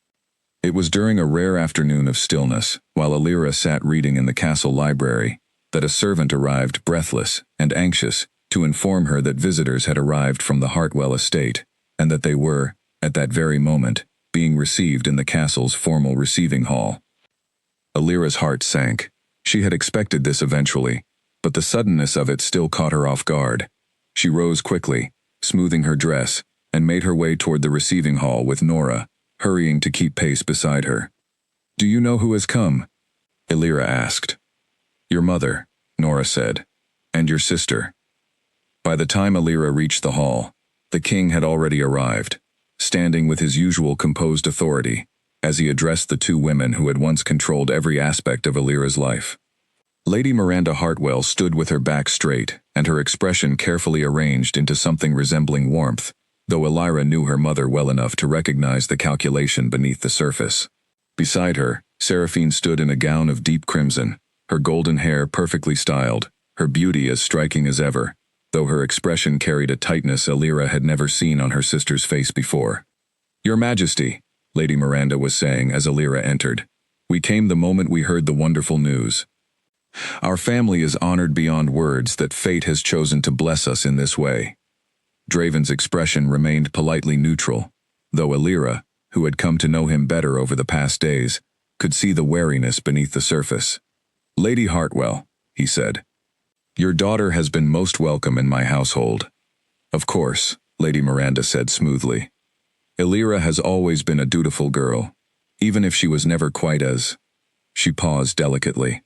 It was during a rare afternoon of stillness, while Elira sat reading in the castle library, that a servant arrived breathless and anxious to inform her that visitors had arrived from the Hartwell estate, and that they were, at that very moment, being received in the castle's formal receiving hall. Elira's heart sank. She had expected this eventually, but the suddenness of it still caught her off guard. She rose quickly, smoothing her dress, and made her way toward the receiving hall with Nora, hurrying to keep pace beside her. "Do you know who has come?" Elira asked. "Your mother," Nora said, "and your sister." By the time Elira reached the hall, the king had already arrived, standing with his usual composed authority, as he addressed the two women who had once controlled every aspect of Elira's life. Lady Miranda Hartwell stood with her back straight and her expression carefully arranged into something resembling warmth, though Elira knew her mother well enough to recognize the calculation beneath the surface. Beside her, Seraphine stood in a gown of deep crimson, her golden hair perfectly styled, her beauty as striking as ever, though her expression carried a tightness Elira had never seen on her sister's face before. "Your Majesty," Lady Miranda was saying as Elira entered, "we came the moment we heard the wonderful news. Our family is honored beyond words that fate has chosen to bless us in this way." Draven's expression remained politely neutral, though Elira, who had come to know him better over the past days, could see the wariness beneath the surface. "Lady Hartwell," he said, "your daughter has been most welcome in my household." "Of course," Lady Miranda said smoothly. "Elira has always been a dutiful girl, even if she was never quite as..." She paused delicately,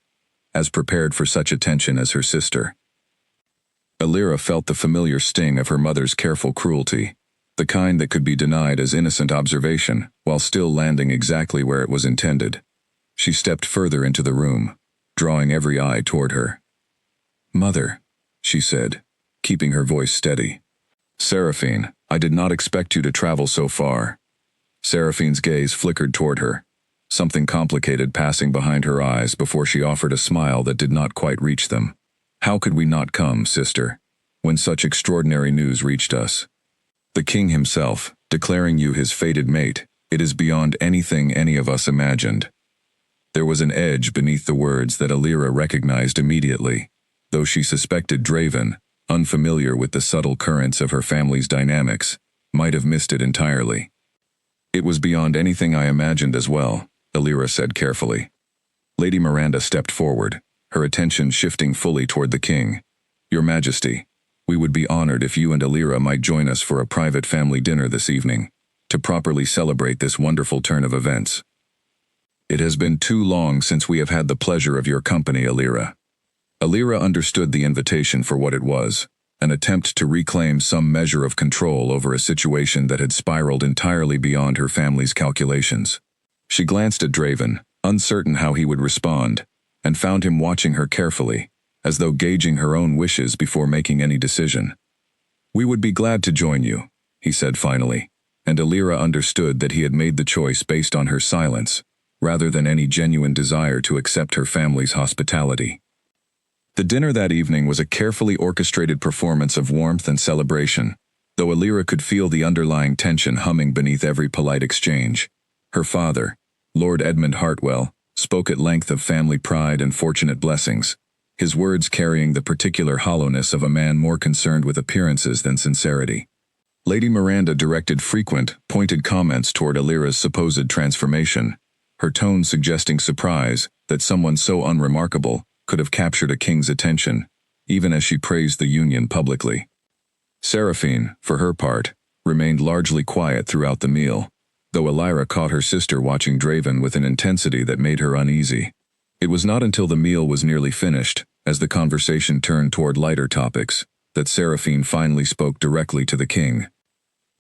as prepared for such attention as her sister. Alira felt the familiar sting of her mother's careful cruelty, the kind that could be denied as innocent observation while still landing exactly where it was intended. She stepped further into the room, drawing every eye toward her. "Mother," she said, keeping her voice steady. "Seraphine, I did not expect you to travel so far." Seraphine's gaze flickered toward her, something complicated passing behind her eyes before she offered a smile that did not quite reach them. "How could we not come, sister, when such extraordinary news reached us? The king himself, declaring you his fated mate, it is beyond anything any of us imagined." There was an edge beneath the words that Alira recognized immediately, though she suspected Draven, unfamiliar with the subtle currents of her family's dynamics, might have missed it entirely. "It was beyond anything I imagined as well," Alira said carefully. Lady Miranda stepped forward, her attention shifting fully toward the king. "Your Majesty, we would be honored if you and Alira might join us for a private family dinner this evening, to properly celebrate this wonderful turn of events. It has been too long since we have had the pleasure of your company, Alira." Alira understood the invitation for what it was, an attempt to reclaim some measure of control over a situation that had spiraled entirely beyond her family's calculations. She glanced at Draven, uncertain how he would respond, and found him watching her carefully, as though gauging her own wishes before making any decision. "We would be glad to join you," he said finally, and Alira understood that he had made the choice based on her silence, rather than any genuine desire to accept her family's hospitality. The dinner that evening was a carefully orchestrated performance of warmth and celebration, though Alira could feel the underlying tension humming beneath every polite exchange. Her father, Lord Edmund Hartwell, spoke at length of family pride and fortunate blessings, his words carrying the particular hollowness of a man more concerned with appearances than sincerity. Lady Miranda directed frequent, pointed comments toward Alira's supposed transformation, her tone suggesting surprise that someone so unremarkable could have captured a king's attention, even as she praised the union publicly. Seraphine, for her part, remained largely quiet throughout the meal, though Alira caught her sister watching Draven with an intensity that made her uneasy. It was not until the meal was nearly finished, as the conversation turned toward lighter topics, that Seraphine finally spoke directly to the king.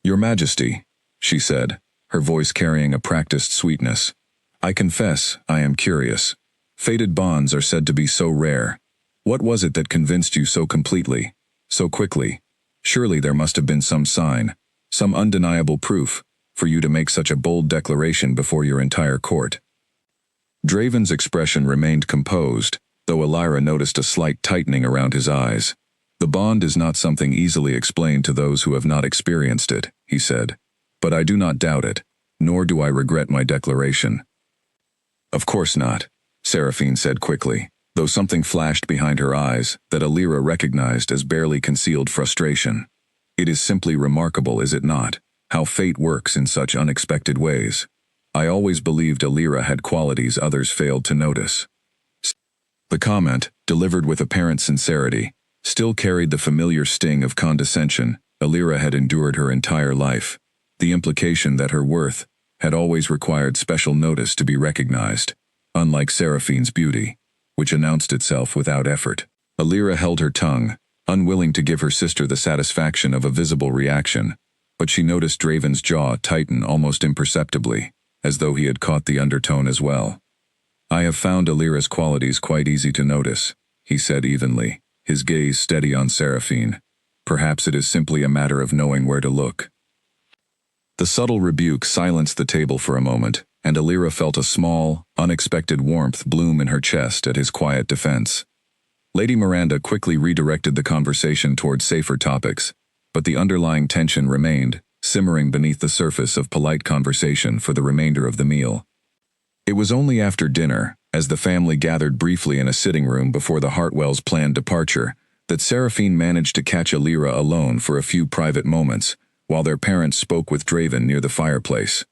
"Your Majesty," she said, her voice carrying a practiced sweetness, "I confess I am curious. Fated bonds are said to be so rare. What was it that convinced you so completely, so quickly? Surely there must have been some sign, some undeniable proof, for you to make such a bold declaration before your entire court." Draven's expression remained composed, though Alira noticed a slight tightening around his eyes. "The bond is not something easily explained to those who have not experienced it," he said. "But I do not doubt it, nor do I regret my declaration." "Of course not," Seraphine said quickly, though something flashed behind her eyes that Alira recognized as barely concealed frustration. "It is simply remarkable, is it not, how fate works in such unexpected ways. I always believed Alira had qualities others failed to notice." The comment, delivered with apparent sincerity, still carried the familiar sting of condescension Alira had endured her entire life, the implication that her worth had always required special notice to be recognized, unlike Seraphine's beauty, which announced itself without effort. Alira held her tongue, unwilling to give her sister the satisfaction of a visible reaction, but she noticed Draven's jaw tighten almost imperceptibly, as though he had caught the undertone as well. "I have found Alira's qualities quite easy to notice," he said evenly, his gaze steady on Seraphine. "Perhaps it is simply a matter of knowing where to look." The subtle rebuke silenced the table for a moment, and Alira felt a small, unexpected warmth bloom in her chest at his quiet defense. Lady Miranda quickly redirected the conversation toward safer topics, but the underlying tension remained, simmering beneath the surface of polite conversation for the remainder of the meal. It was only after dinner, as the family gathered briefly in a sitting room before the Hartwells' planned departure, that Seraphine managed to catch Alira alone for a few private moments, while their parents spoke with Draven near the fireplace.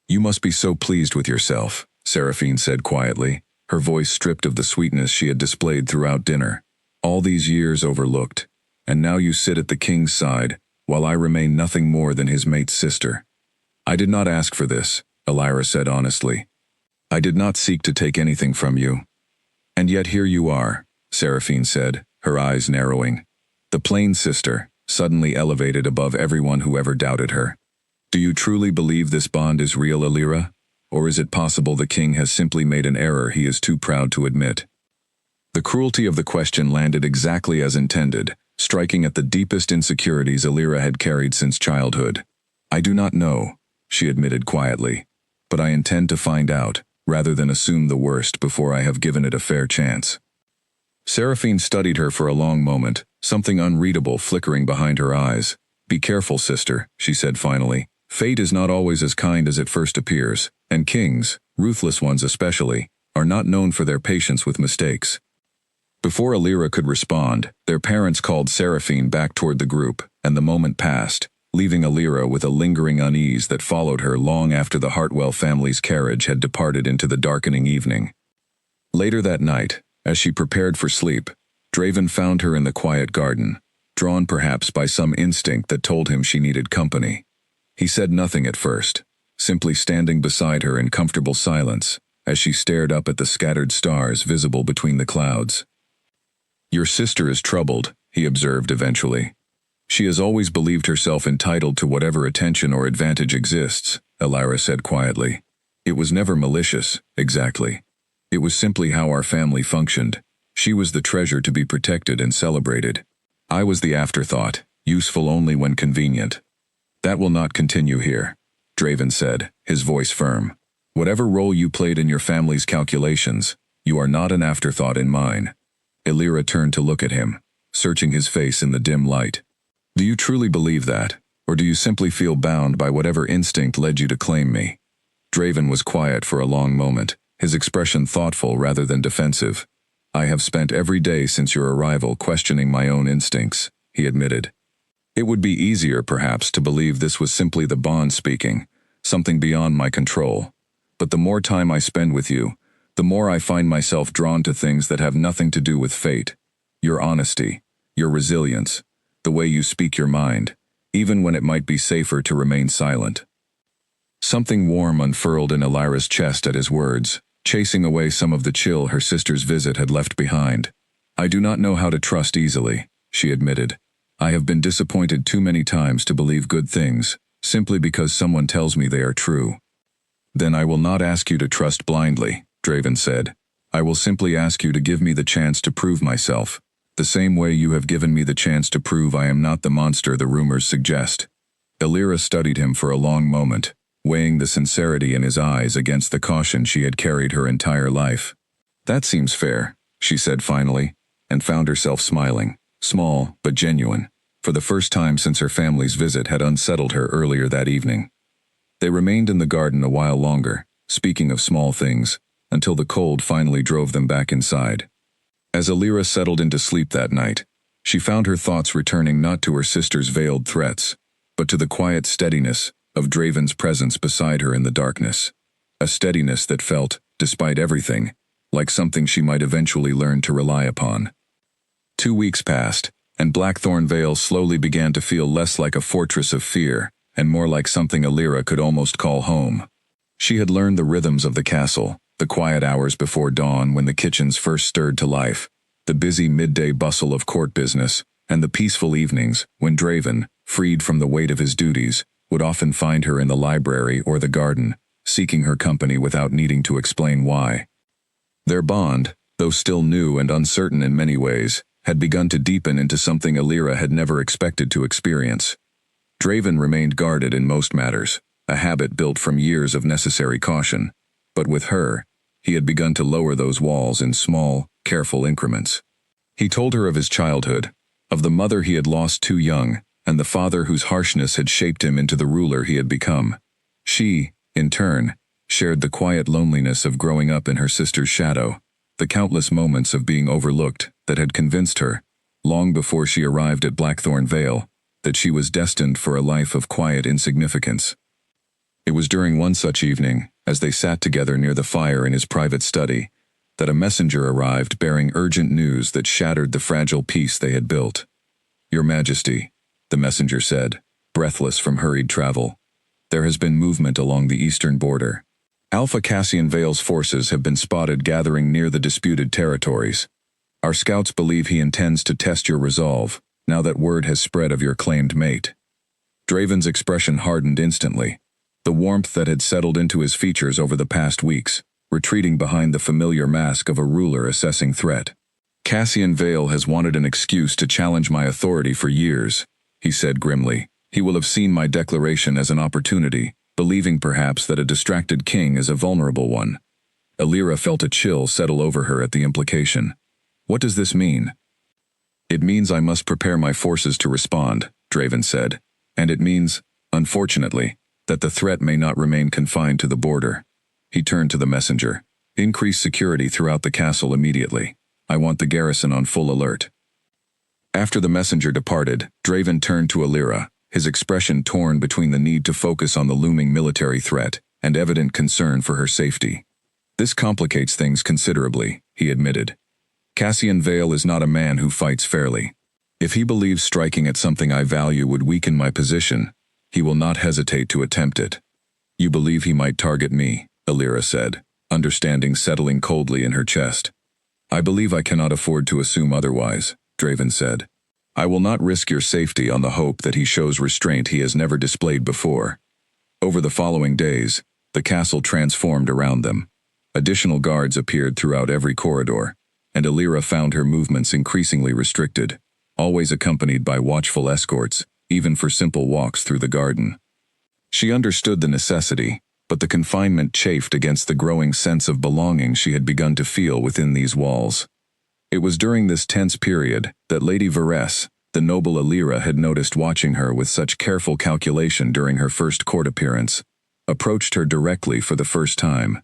"You must be so pleased with yourself," Seraphine said quietly, her voice stripped of the sweetness she had displayed throughout dinner. "All these years overlooked, and now you sit at the king's side, while I remain nothing more than his mate's sister." "I did not ask for this," Alira said honestly. I did not seek to take anything from you. And yet here you are, Seraphine said, her eyes narrowing. The plain sister, suddenly elevated above everyone who ever doubted her. Do you truly believe this bond is real, Alira? Or is it possible the king has simply made an error he is too proud to admit? The cruelty of the question landed exactly as intended, striking at the deepest insecurities Alira had carried since childhood. I do not know, she admitted quietly, but I intend to find out, rather than assume the worst before I have given it a fair chance. Seraphine studied her for a long moment, something unreadable flickering behind her eyes. Be careful, sister, she said finally. Fate is not always as kind as it first appears, and kings, ruthless ones especially, are not known for their patience with mistakes. Before Alira could respond, their parents called Seraphine back toward the group, and the moment passed, leaving Alira with a lingering unease that followed her long after the Hartwell family's carriage had departed into the darkening evening. Later that night, as she prepared for sleep, Draven found her in the quiet garden, drawn perhaps by some instinct that told him she needed company. He said nothing at first, simply standing beside her in comfortable silence, as she stared up at the scattered stars visible between the clouds. Your sister is troubled, he observed eventually. She has always believed herself entitled to whatever attention or advantage exists, Alira said quietly. It was never malicious, exactly. It was simply how our family functioned. She was the treasure to be protected and celebrated. I was the afterthought, useful only when convenient. That will not continue here, Draven said, his voice firm. Whatever role you played in your family's calculations, you are not an afterthought in mine. Alira turned to look at him, searching his face in the dim light. Do you truly believe that, or do you simply feel bound by whatever instinct led you to claim me? Draven was quiet for a long moment, his expression thoughtful rather than defensive. I have spent every day since your arrival questioning my own instincts, he admitted. It would be easier, perhaps, to believe this was simply the bond speaking, something beyond my control. But the more time I spend with you, the more I find myself drawn to things that have nothing to do with fate. Your honesty, your resilience, the way you speak your mind, even when it might be safer to remain silent. Something warm unfurled in Alira's chest at his words, chasing away some of the chill her sister's visit had left behind. I do not know how to trust easily, she admitted. I have been disappointed too many times to believe good things, simply because someone tells me they are true. Then I will not ask you to trust blindly, Draven said. I will simply ask you to give me the chance to prove myself, the same way you have given me the chance to prove I am not the monster the rumors suggest. Alira studied him for a long moment, weighing the sincerity in his eyes against the caution she had carried her entire life. That seems fair, she said finally, and found herself smiling, small but genuine, for the first time since her family's visit had unsettled her earlier that evening. They remained in the garden a while longer, speaking of small things, until the cold finally drove them back inside. As Alira settled into sleep that night, she found her thoughts returning not to her sister's veiled threats, but to the quiet steadiness of Draven's presence beside her in the darkness. A steadiness that felt, despite everything, like something she might eventually learn to rely upon. 2 weeks passed, and Blackthorn Vale slowly began to feel less like a fortress of fear, and more like something Alira could almost call home. She had learned the rhythms of the castle, the quiet hours before dawn when the kitchens first stirred to life, the busy midday bustle of court business, and the peaceful evenings when Draven, freed from the weight of his duties, would often find her in the library or the garden, seeking her company without needing to explain why. Their bond, though still new and uncertain in many ways, had begun to deepen into something Alira had never expected to experience. Draven remained guarded in most matters, a habit built from years of necessary caution, but with her, he had begun to lower those walls in small, careful increments. He told her of his childhood, of the mother he had lost too young, and the father whose harshness had shaped him into the ruler he had become. She, in turn, shared the quiet loneliness of growing up in her sister's shadow, the countless moments of being overlooked that had convinced her, long before she arrived at Blackthorn Vale, that she was destined for a life of quiet insignificance. It was during one such evening, as they sat together near the fire in his private study, that a messenger arrived bearing urgent news that shattered the fragile peace they had built. Your Majesty, the messenger said, breathless from hurried travel, there has been movement along the eastern border. Alpha Cassian Vale's forces have been spotted gathering near the disputed territories. Our scouts believe he intends to test your resolve, now that word has spread of your claimed mate. Draven's expression hardened instantly, the warmth that had settled into his features over the past weeks, retreating behind the familiar mask of a ruler assessing threat. Cassian Vale has wanted an excuse to challenge my authority for years, he said grimly. He will have seen my declaration as an opportunity, believing perhaps that a distracted king is a vulnerable one. Alira felt a chill settle over her at the implication. What does this mean? It means I must prepare my forces to respond, Draven said, and it means, unfortunately, that the threat may not remain confined to the border. He turned to the messenger. Increase security throughout the castle immediately. I want the garrison on full alert. After the messenger departed, Draven turned to Alira, his expression torn between the need to focus on the looming military threat and evident concern for her safety. This complicates things considerably, he admitted. Cassian Vale is not a man who fights fairly. If he believes striking at something I value would weaken my position, he will not hesitate to attempt it. You believe he might target me, Alira said, understanding settling coldly in her chest. I believe I cannot afford to assume otherwise, Draven said. I will not risk your safety on the hope that he shows restraint he has never displayed before. Over the following days, the castle transformed around them. Additional guards appeared throughout every corridor, and Alira found her movements increasingly restricted, always accompanied by watchful escorts, even for simple walks through the garden. She understood the necessity, but the confinement chafed against the growing sense of belonging she had begun to feel within these walls. It was during this tense period that Lady Varese, the noble Alira had noticed watching her with such careful calculation during her first court appearance, approached her directly for the first time.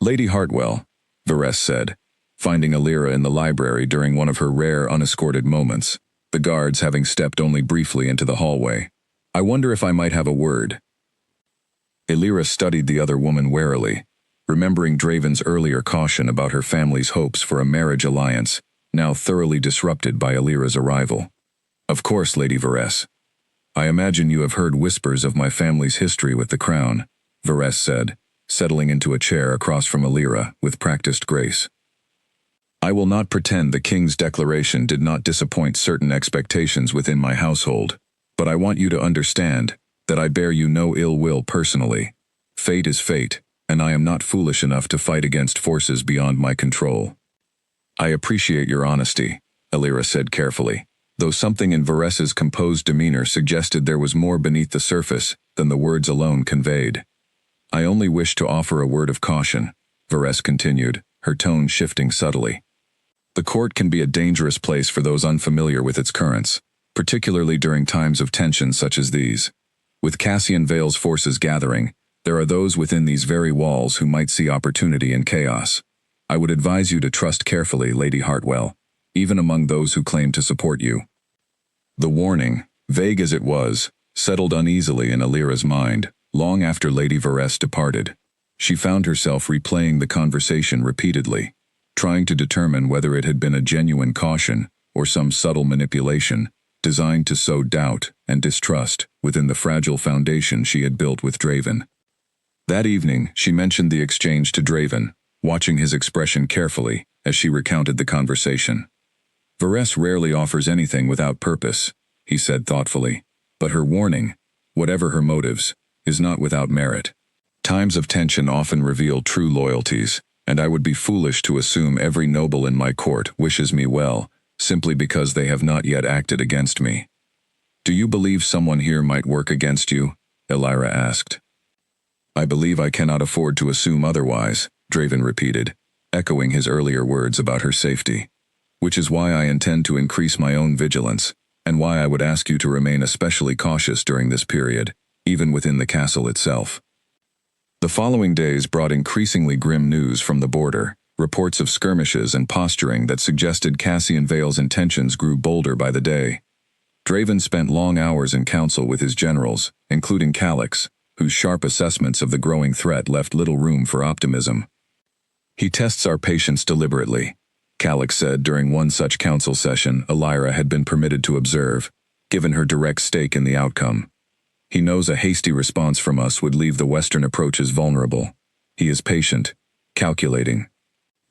Lady Hartwell, Varese said, finding Alira in the library during one of her rare unescorted moments, the guards having stepped only briefly into the hallway. I wonder if I might have a word. Alira studied the other woman warily, remembering Draven's earlier caution about her family's hopes for a marriage alliance, now thoroughly disrupted by Alira's arrival. Of course, Lady Varese. I imagine you have heard whispers of my family's history with the crown, Varese said, settling into a chair across from Alira with practiced grace. I will not pretend the king's declaration did not disappoint certain expectations within my household, but I want you to understand that I bear you no ill will personally. Fate is fate, and I am not foolish enough to fight against forces beyond my control. I appreciate your honesty, Alira said carefully, though something in Varese's composed demeanor suggested there was more beneath the surface than the words alone conveyed. I only wish to offer a word of caution, Varese continued, her tone shifting subtly. The court can be a dangerous place for those unfamiliar with its currents, particularly during times of tension such as these. With Cassian Vale's forces gathering, there are those within these very walls who might see opportunity in chaos. I would advise you to trust carefully, Lady Hartwell, even among those who claim to support you. The warning, vague as it was, settled uneasily in Alira's mind, long after Lady Varese departed. She found herself replaying the conversation repeatedly, trying to determine whether it had been a genuine caution or some subtle manipulation designed to sow doubt and distrust within the fragile foundation she had built with Draven. That evening, she mentioned the exchange to Draven, watching his expression carefully as she recounted the conversation. Varese rarely offers anything without purpose, he said thoughtfully, but her warning, whatever her motives, is not without merit. Times of tension often reveal true loyalties, and I would be foolish to assume every noble in my court wishes me well, simply because they have not yet acted against me. Do you believe someone here might work against you? Alira asked. I believe I cannot afford to assume otherwise, Draven repeated, echoing his earlier words about her safety. Which is why I intend to increase my own vigilance, and why I would ask you to remain especially cautious during this period, even within the castle itself. The following days brought increasingly grim news from the border. Reports of skirmishes and posturing that suggested Cassian Vale's intentions grew bolder by the day. Draven spent long hours in council with his generals, including Calix, whose sharp assessments of the growing threat left little room for optimism. He tests our patience deliberately, Calix said during one such council session Alira had been permitted to observe, given her direct stake in the outcome. He knows a hasty response from us would leave the Western approaches vulnerable. He is patient, calculating.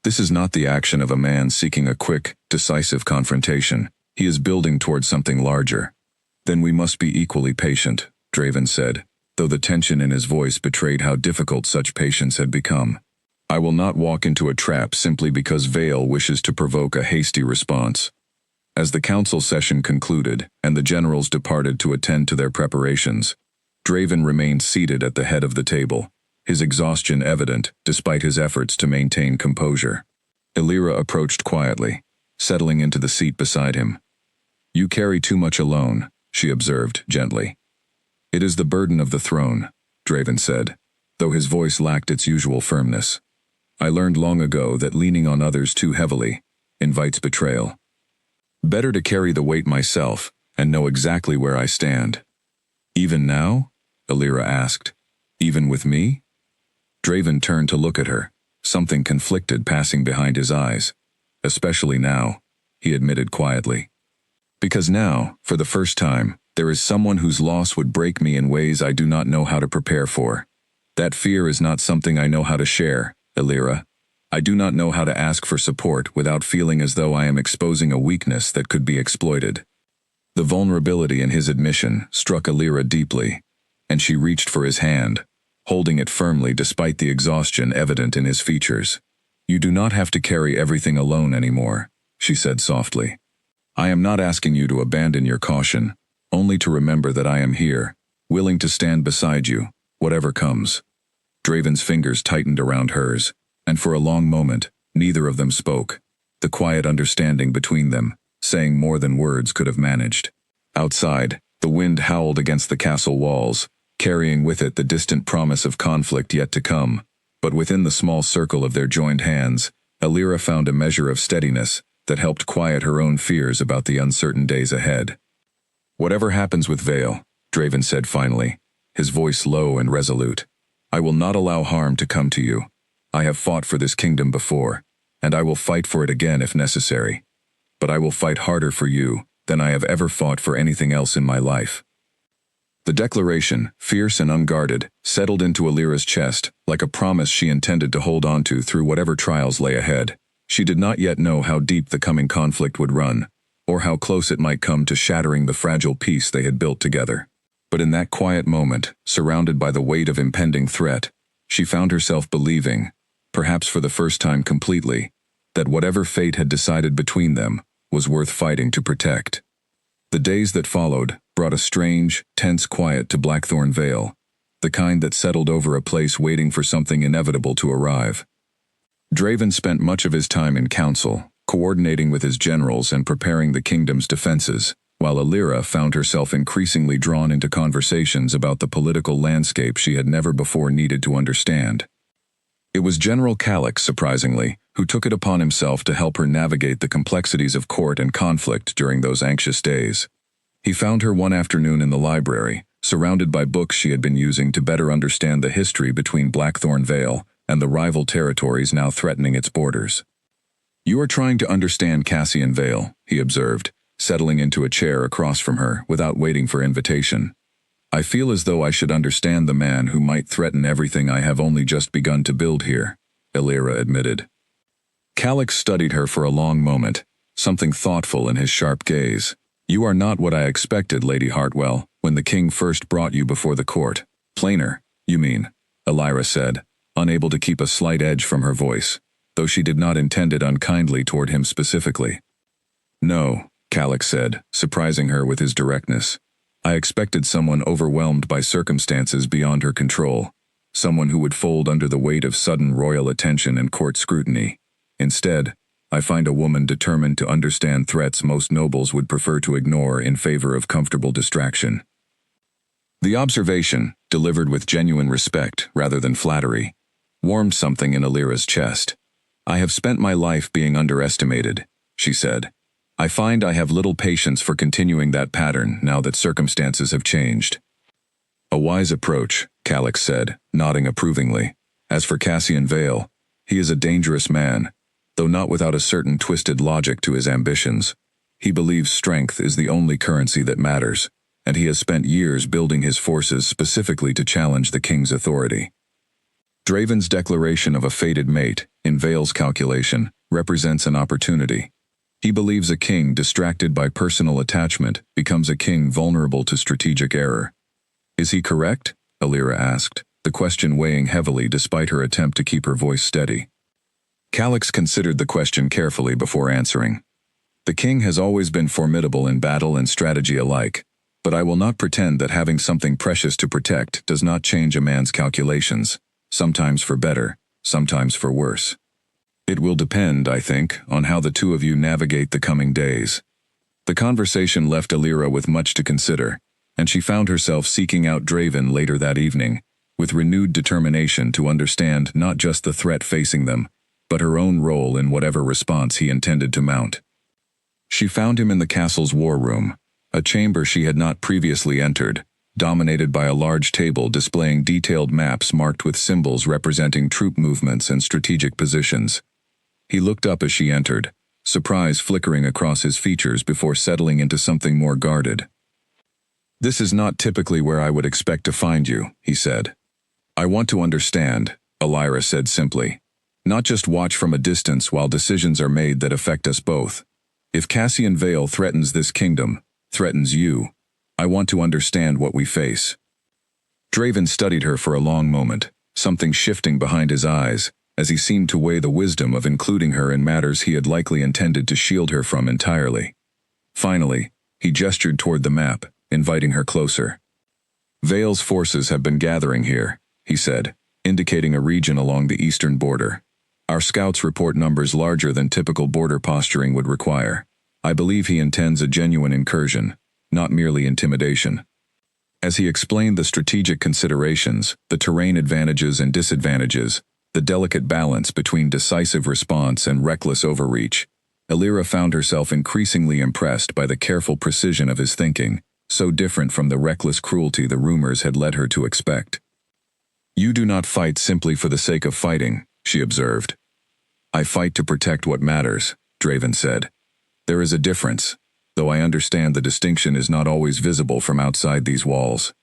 This is not the action of a man seeking a quick, decisive confrontation. He is building towards something larger. Then we must be equally patient, Draven said, though the tension in his voice betrayed how difficult such patience had become. I will not walk into a trap simply because Vale wishes to provoke a hasty response. As the council session concluded and the generals departed to attend to their preparations, Draven remained seated at the head of the table, his exhaustion evident despite his efforts to maintain composure. Illyra approached quietly, settling into the seat beside him. You carry too much alone, she observed gently. It is the burden of the throne, Draven said, though his voice lacked its usual firmness. I learned long ago that leaning on others too heavily invites betrayal. Better to carry the weight myself and know exactly where I stand. Even now? Illyra asked. Even with me? Draven turned to look at her, something conflicted passing behind his eyes. Especially now, he admitted quietly. Because now, for the first time, there is someone whose loss would break me in ways I do not know how to prepare for. That fear is not something I know how to share, Illyra. I do not know how to ask for support without feeling as though I am exposing a weakness that could be exploited. The vulnerability in his admission struck Illyra deeply, and she reached for his hand, holding it firmly despite the exhaustion evident in his features. You do not have to carry everything alone anymore, she said softly. I am not asking you to abandon your caution, only to remember that I am here, willing to stand beside you, whatever comes. Draven's fingers tightened around hers, and for a long moment, neither of them spoke, the quiet understanding between them, saying more than words could have managed. Outside, the wind howled against the castle walls, carrying with it the distant promise of conflict yet to come, but within the small circle of their joined hands, Illyra found a measure of steadiness that helped quiet her own fears about the uncertain days ahead. Whatever happens with Vale, Draven said finally, his voice low and resolute, I will not allow harm to come to you. I have fought for this kingdom before, and I will fight for it again if necessary. But I will fight harder for you than I have ever fought for anything else in my life. The declaration, fierce and unguarded, settled into Illyra's chest like a promise she intended to hold on to through whatever trials lay ahead. She did not yet know how deep the coming conflict would run, or how close it might come to shattering the fragile peace they had built together. But in that quiet moment, surrounded by the weight of impending threat, she found herself believing, perhaps for the first time completely, that whatever fate had decided between them was worth fighting to protect. The days that followed brought a strange, tense quiet to Blackthorn Vale, the kind that settled over a place waiting for something inevitable to arrive. Draven spent much of his time in council, coordinating with his generals and preparing the kingdom's defenses, while Illyra found herself increasingly drawn into conversations about the political landscape she had never before needed to understand. It was General Calix, surprisingly, who took it upon himself to help her navigate the complexities of court and conflict during those anxious days. He found her one afternoon in the library, surrounded by books she had been using to better understand the history between Blackthorn Vale and the rival territories now threatening its borders. You are trying to understand Cassian Vale, he observed, settling into a chair across from her without waiting for invitation. I feel as though I should understand the man who might threaten everything I have only just begun to build here, Illyra admitted. Calix studied her for a long moment, something thoughtful in his sharp gaze. You are not what I expected, Lady Hartwell, when the king first brought you before the court. Plainer, you mean, Illyra said, unable to keep a slight edge from her voice, though she did not intend it unkindly toward him specifically. No, Calix said, surprising her with his directness. I expected someone overwhelmed by circumstances beyond her control, someone who would fold under the weight of sudden royal attention and court scrutiny. Instead, I find a woman determined to understand threats most nobles would prefer to ignore in favor of comfortable distraction. The observation, delivered with genuine respect rather than flattery, warmed something in Illyra's chest. I have spent my life being underestimated, she said. I find I have little patience for continuing that pattern now that circumstances have changed. A wise approach, Calix said, nodding approvingly. As for Cassian Vale, he is a dangerous man, though not without a certain twisted logic to his ambitions. He believes strength is the only currency that matters, and he has spent years building his forces specifically to challenge the king's authority. Draven's declaration of a fated mate, in Vale's calculation, represents an opportunity. He believes a king distracted by personal attachment becomes a king vulnerable to strategic error. Is he correct? Alira asked, the question weighing heavily despite her attempt to keep her voice steady. Calix considered the question carefully before answering. The king has always been formidable in battle and strategy alike, but I will not pretend that having something precious to protect does not change a man's calculations, sometimes for better, sometimes for worse. It will depend, I think, on how the two of you navigate the coming days. The conversation left Alira with much to consider, and she found herself seeking out Draven later that evening, with renewed determination to understand not just the threat facing them, but her own role in whatever response he intended to mount. She found him in the castle's war room, a chamber she had not previously entered, dominated by a large table displaying detailed maps marked with symbols representing troop movements and strategic positions. He looked up as she entered, surprise flickering across his features before settling into something more guarded. "This is not typically where I would expect to find you," he said. "I want to understand," Alira said simply. "Not just watch from a distance while decisions are made that affect us both. If Cassian Vale threatens this kingdom, threatens you, I want to understand what we face." Draven studied her for a long moment, something shifting behind his eyes, as he seemed to weigh the wisdom of including her in matters he had likely intended to shield her from entirely. Finally, he gestured toward the map, inviting her closer. "Vale's forces have been gathering here," he said, indicating a region along the eastern border. "Our scouts report numbers larger than typical border posturing would require. I believe he intends a genuine incursion, not merely intimidation." As he explained the strategic considerations, the terrain advantages and disadvantages, the delicate balance between decisive response and reckless overreach, Alira found herself increasingly impressed by the careful precision of his thinking, so different from the reckless cruelty the rumors had led her to expect. "You do not fight simply for the sake of fighting," she observed. "I fight to protect what matters," Draven said. "There is a difference, though I understand the distinction is not always visible from outside these walls."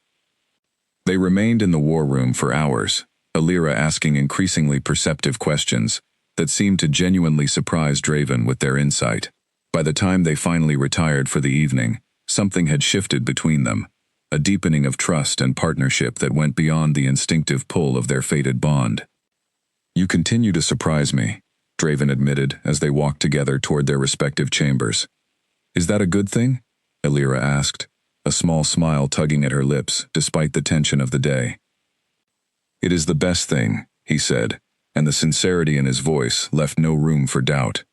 They remained in the war room for hours, Alira asking increasingly perceptive questions that seemed to genuinely surprise Draven with their insight. By the time they finally retired for the evening, something had shifted between them, a deepening of trust and partnership that went beyond the instinctive pull of their fated bond. "You continue to surprise me," Draven admitted as they walked together toward their respective chambers. "Is that a good thing?" Alira asked, a small smile tugging at her lips despite the tension of the day. "It is the best thing," he said, and the sincerity in his voice left no room for doubt.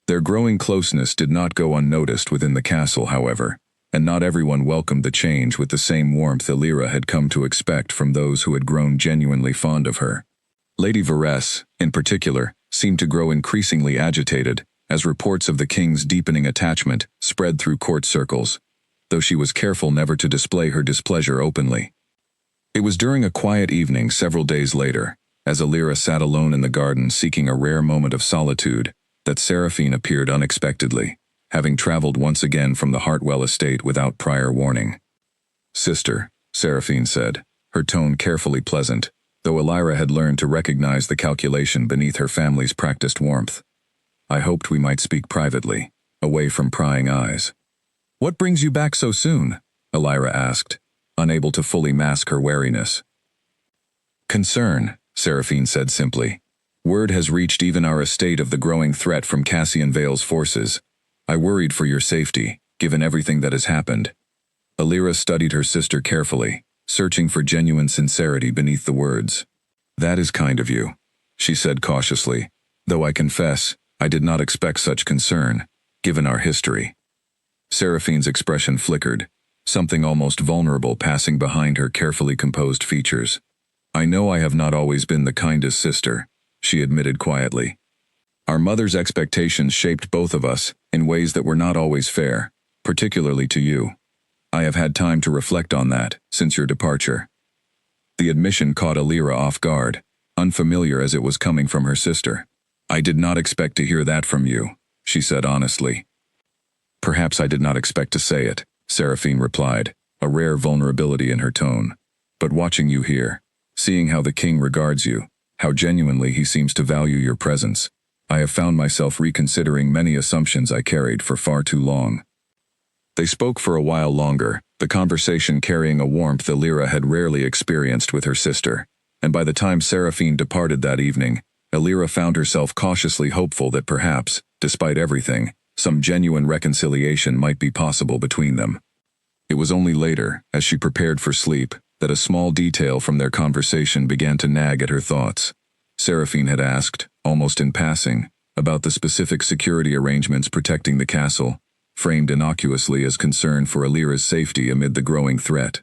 Their growing closeness did not go unnoticed within the castle, however, and not everyone welcomed the change with the same warmth Alira had come to expect from those who had grown genuinely fond of her. Lady Varese, in particular, seemed to grow increasingly agitated as reports of the king's deepening attachment spread through court circles, though she was careful never to display her displeasure openly. It was during a quiet evening several days later, as Alira sat alone in the garden seeking a rare moment of solitude, that Seraphine appeared unexpectedly, having traveled once again from the Hartwell estate without prior warning. "Sister," Seraphine said, her tone carefully pleasant, though Alira had learned to recognize the calculation beneath her family's practiced warmth. "I hoped we might speak privately, away from prying eyes." "What brings you back so soon?" Alira asked, unable to fully mask her wariness. "Concern," Seraphine said simply. "Word has reached even our estate of the growing threat from Cassian Vale's forces. I worried for your safety, given everything that has happened." Alira studied her sister carefully, searching for genuine sincerity beneath the words. "That is kind of you," she said cautiously, "though I confess, I did not expect such concern, given our history." Seraphine's expression flickered, something almost vulnerable passing behind her carefully composed features. "I know I have not always been the kindest sister," she admitted quietly. "Our mother's expectations shaped both of us in ways that were not always fair, particularly to you. I have had time to reflect on that since your departure." The admission caught Alira off guard, unfamiliar as it was coming from her sister. "I did not expect to hear that from you," she said honestly. "Perhaps I did not expect to say it," Seraphine replied, a rare vulnerability in her tone. "But watching you here, seeing how the king regards you, How genuinely he seems to value your presence. I have found myself reconsidering many assumptions I carried for far too long." They spoke for a while longer, the conversation carrying a warmth Elira had rarely experienced with her sister, and by the time Seraphine departed that evening, Elira found herself cautiously hopeful that perhaps, despite everything, some genuine reconciliation might be possible between them. It was only later, as she prepared for sleep, that a small detail from their conversation began to nag at her thoughts. Seraphine had asked, almost in passing, about the specific security arrangements protecting the castle, framed innocuously as concern for Elira's safety amid the growing threat.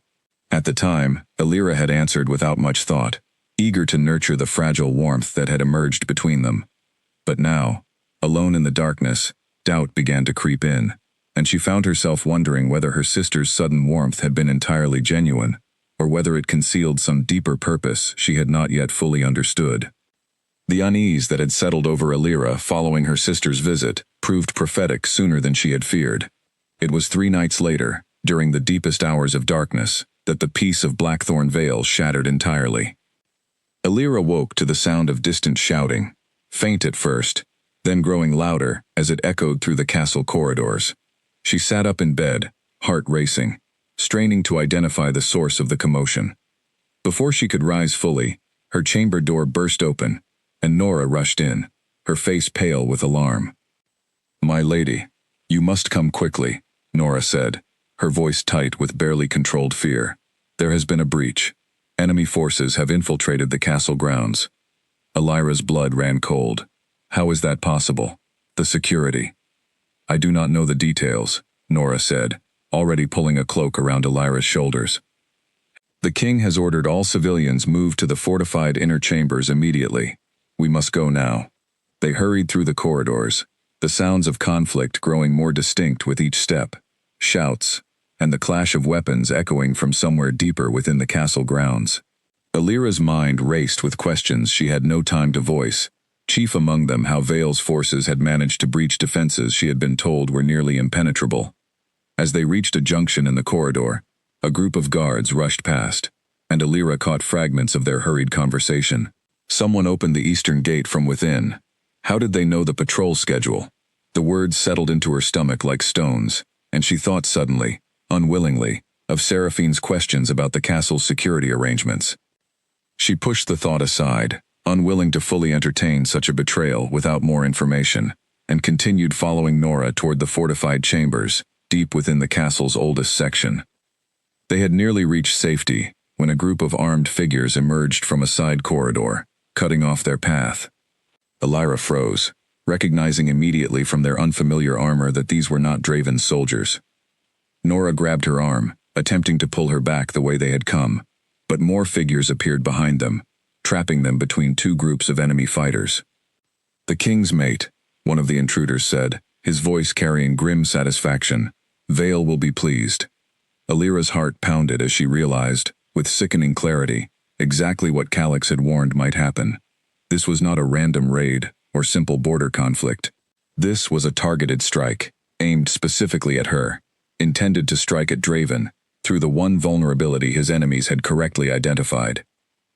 At the time, Elira had answered without much thought, eager to nurture the fragile warmth that had emerged between them. But now, alone in the darkness, doubt began to creep in, and she found herself wondering whether her sister's sudden warmth had been entirely genuine, or whether it concealed some deeper purpose she had not yet fully understood. The unease that had settled over Elira following her sister's visit proved prophetic sooner than she had feared. It was 3 nights later, during the deepest hours of darkness, that the peace of Blackthorn Vale shattered entirely. Elira woke to the sound of distant shouting, faint at first, then growing louder as it echoed through the castle corridors. She sat up in bed, heart racing, straining to identify the source of the commotion. Before she could rise fully, her chamber door burst open, and Nora rushed in, her face pale with alarm. "My lady, you must come quickly," Nora said, her voice tight with barely controlled fear. "There has been a breach. Enemy forces have infiltrated the castle grounds." Elira's blood ran cold. "How is that possible? The security." "I do not know the details," Nora said, already pulling a cloak around Elira's shoulders. "The king has ordered all civilians moved to the fortified inner chambers immediately. We must go now." They hurried through the corridors, the sounds of conflict growing more distinct with each step, shouts, and the clash of weapons echoing from somewhere deeper within the castle grounds. Elira's mind raced with questions she had no time to voice, chief among them how Vale's forces had managed to breach defenses she had been told were nearly impenetrable. As they reached a junction in the corridor, a group of guards rushed past, and Elira caught fragments of their hurried conversation. Someone opened the eastern gate from within. How did they know the patrol schedule? The words settled into her stomach like stones, and she thought suddenly, unwillingly, of Seraphine's questions about the castle's security arrangements. She pushed the thought aside, unwilling to fully entertain such a betrayal without more information, and continued following Nora toward the fortified chambers, deep within the castle's oldest section. They had nearly reached safety when a group of armed figures emerged from a side corridor, cutting off their path. Elira froze, recognizing immediately from their unfamiliar armor that these were not Draven's soldiers. Nora grabbed her arm, attempting to pull her back the way they had come, but more figures appeared behind them, trapping them between 2 groups of enemy fighters. "The king's mate," one of the intruders said, his voice carrying grim satisfaction. "Vale will be pleased." Elira's heart pounded as she realized, with sickening clarity, exactly what Calyx had warned might happen. This was not a random raid or simple border conflict. This was a targeted strike, aimed specifically at her, intended to strike at Draven, through the one vulnerability his enemies had correctly identified.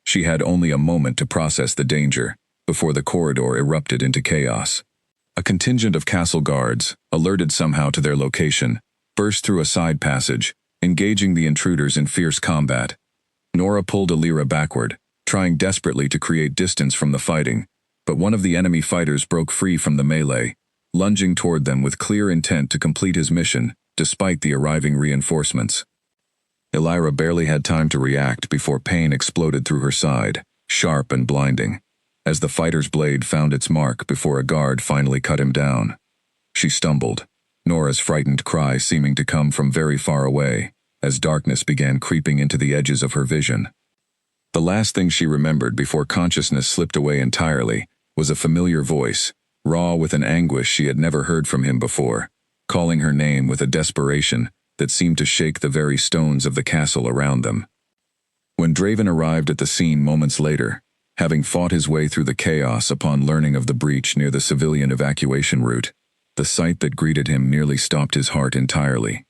She had only a moment to process the danger, before the corridor erupted into chaos. A contingent of castle guards, alerted somehow to their location, burst through a side passage, engaging the intruders in fierce combat. Nora pulled Elira backward, trying desperately to create distance from the fighting, but one of the enemy fighters broke free from the melee, lunging toward them with clear intent to complete his mission, despite the arriving reinforcements. Elira barely had time to react before pain exploded through her side, sharp and blinding, as the fighter's blade found its mark before a guard finally cut him down. She stumbled, Nora's frightened cry seeming to come from very far away, as darkness began creeping into the edges of her vision. The last thing she remembered before consciousness slipped away entirely was a familiar voice, raw with an anguish she had never heard from him before, calling her name with a desperation that seemed to shake the very stones of the castle around them. When Draven arrived at the scene moments later, having fought his way through the chaos upon learning of the breach near the civilian evacuation route, the sight that greeted him nearly stopped his heart entirely.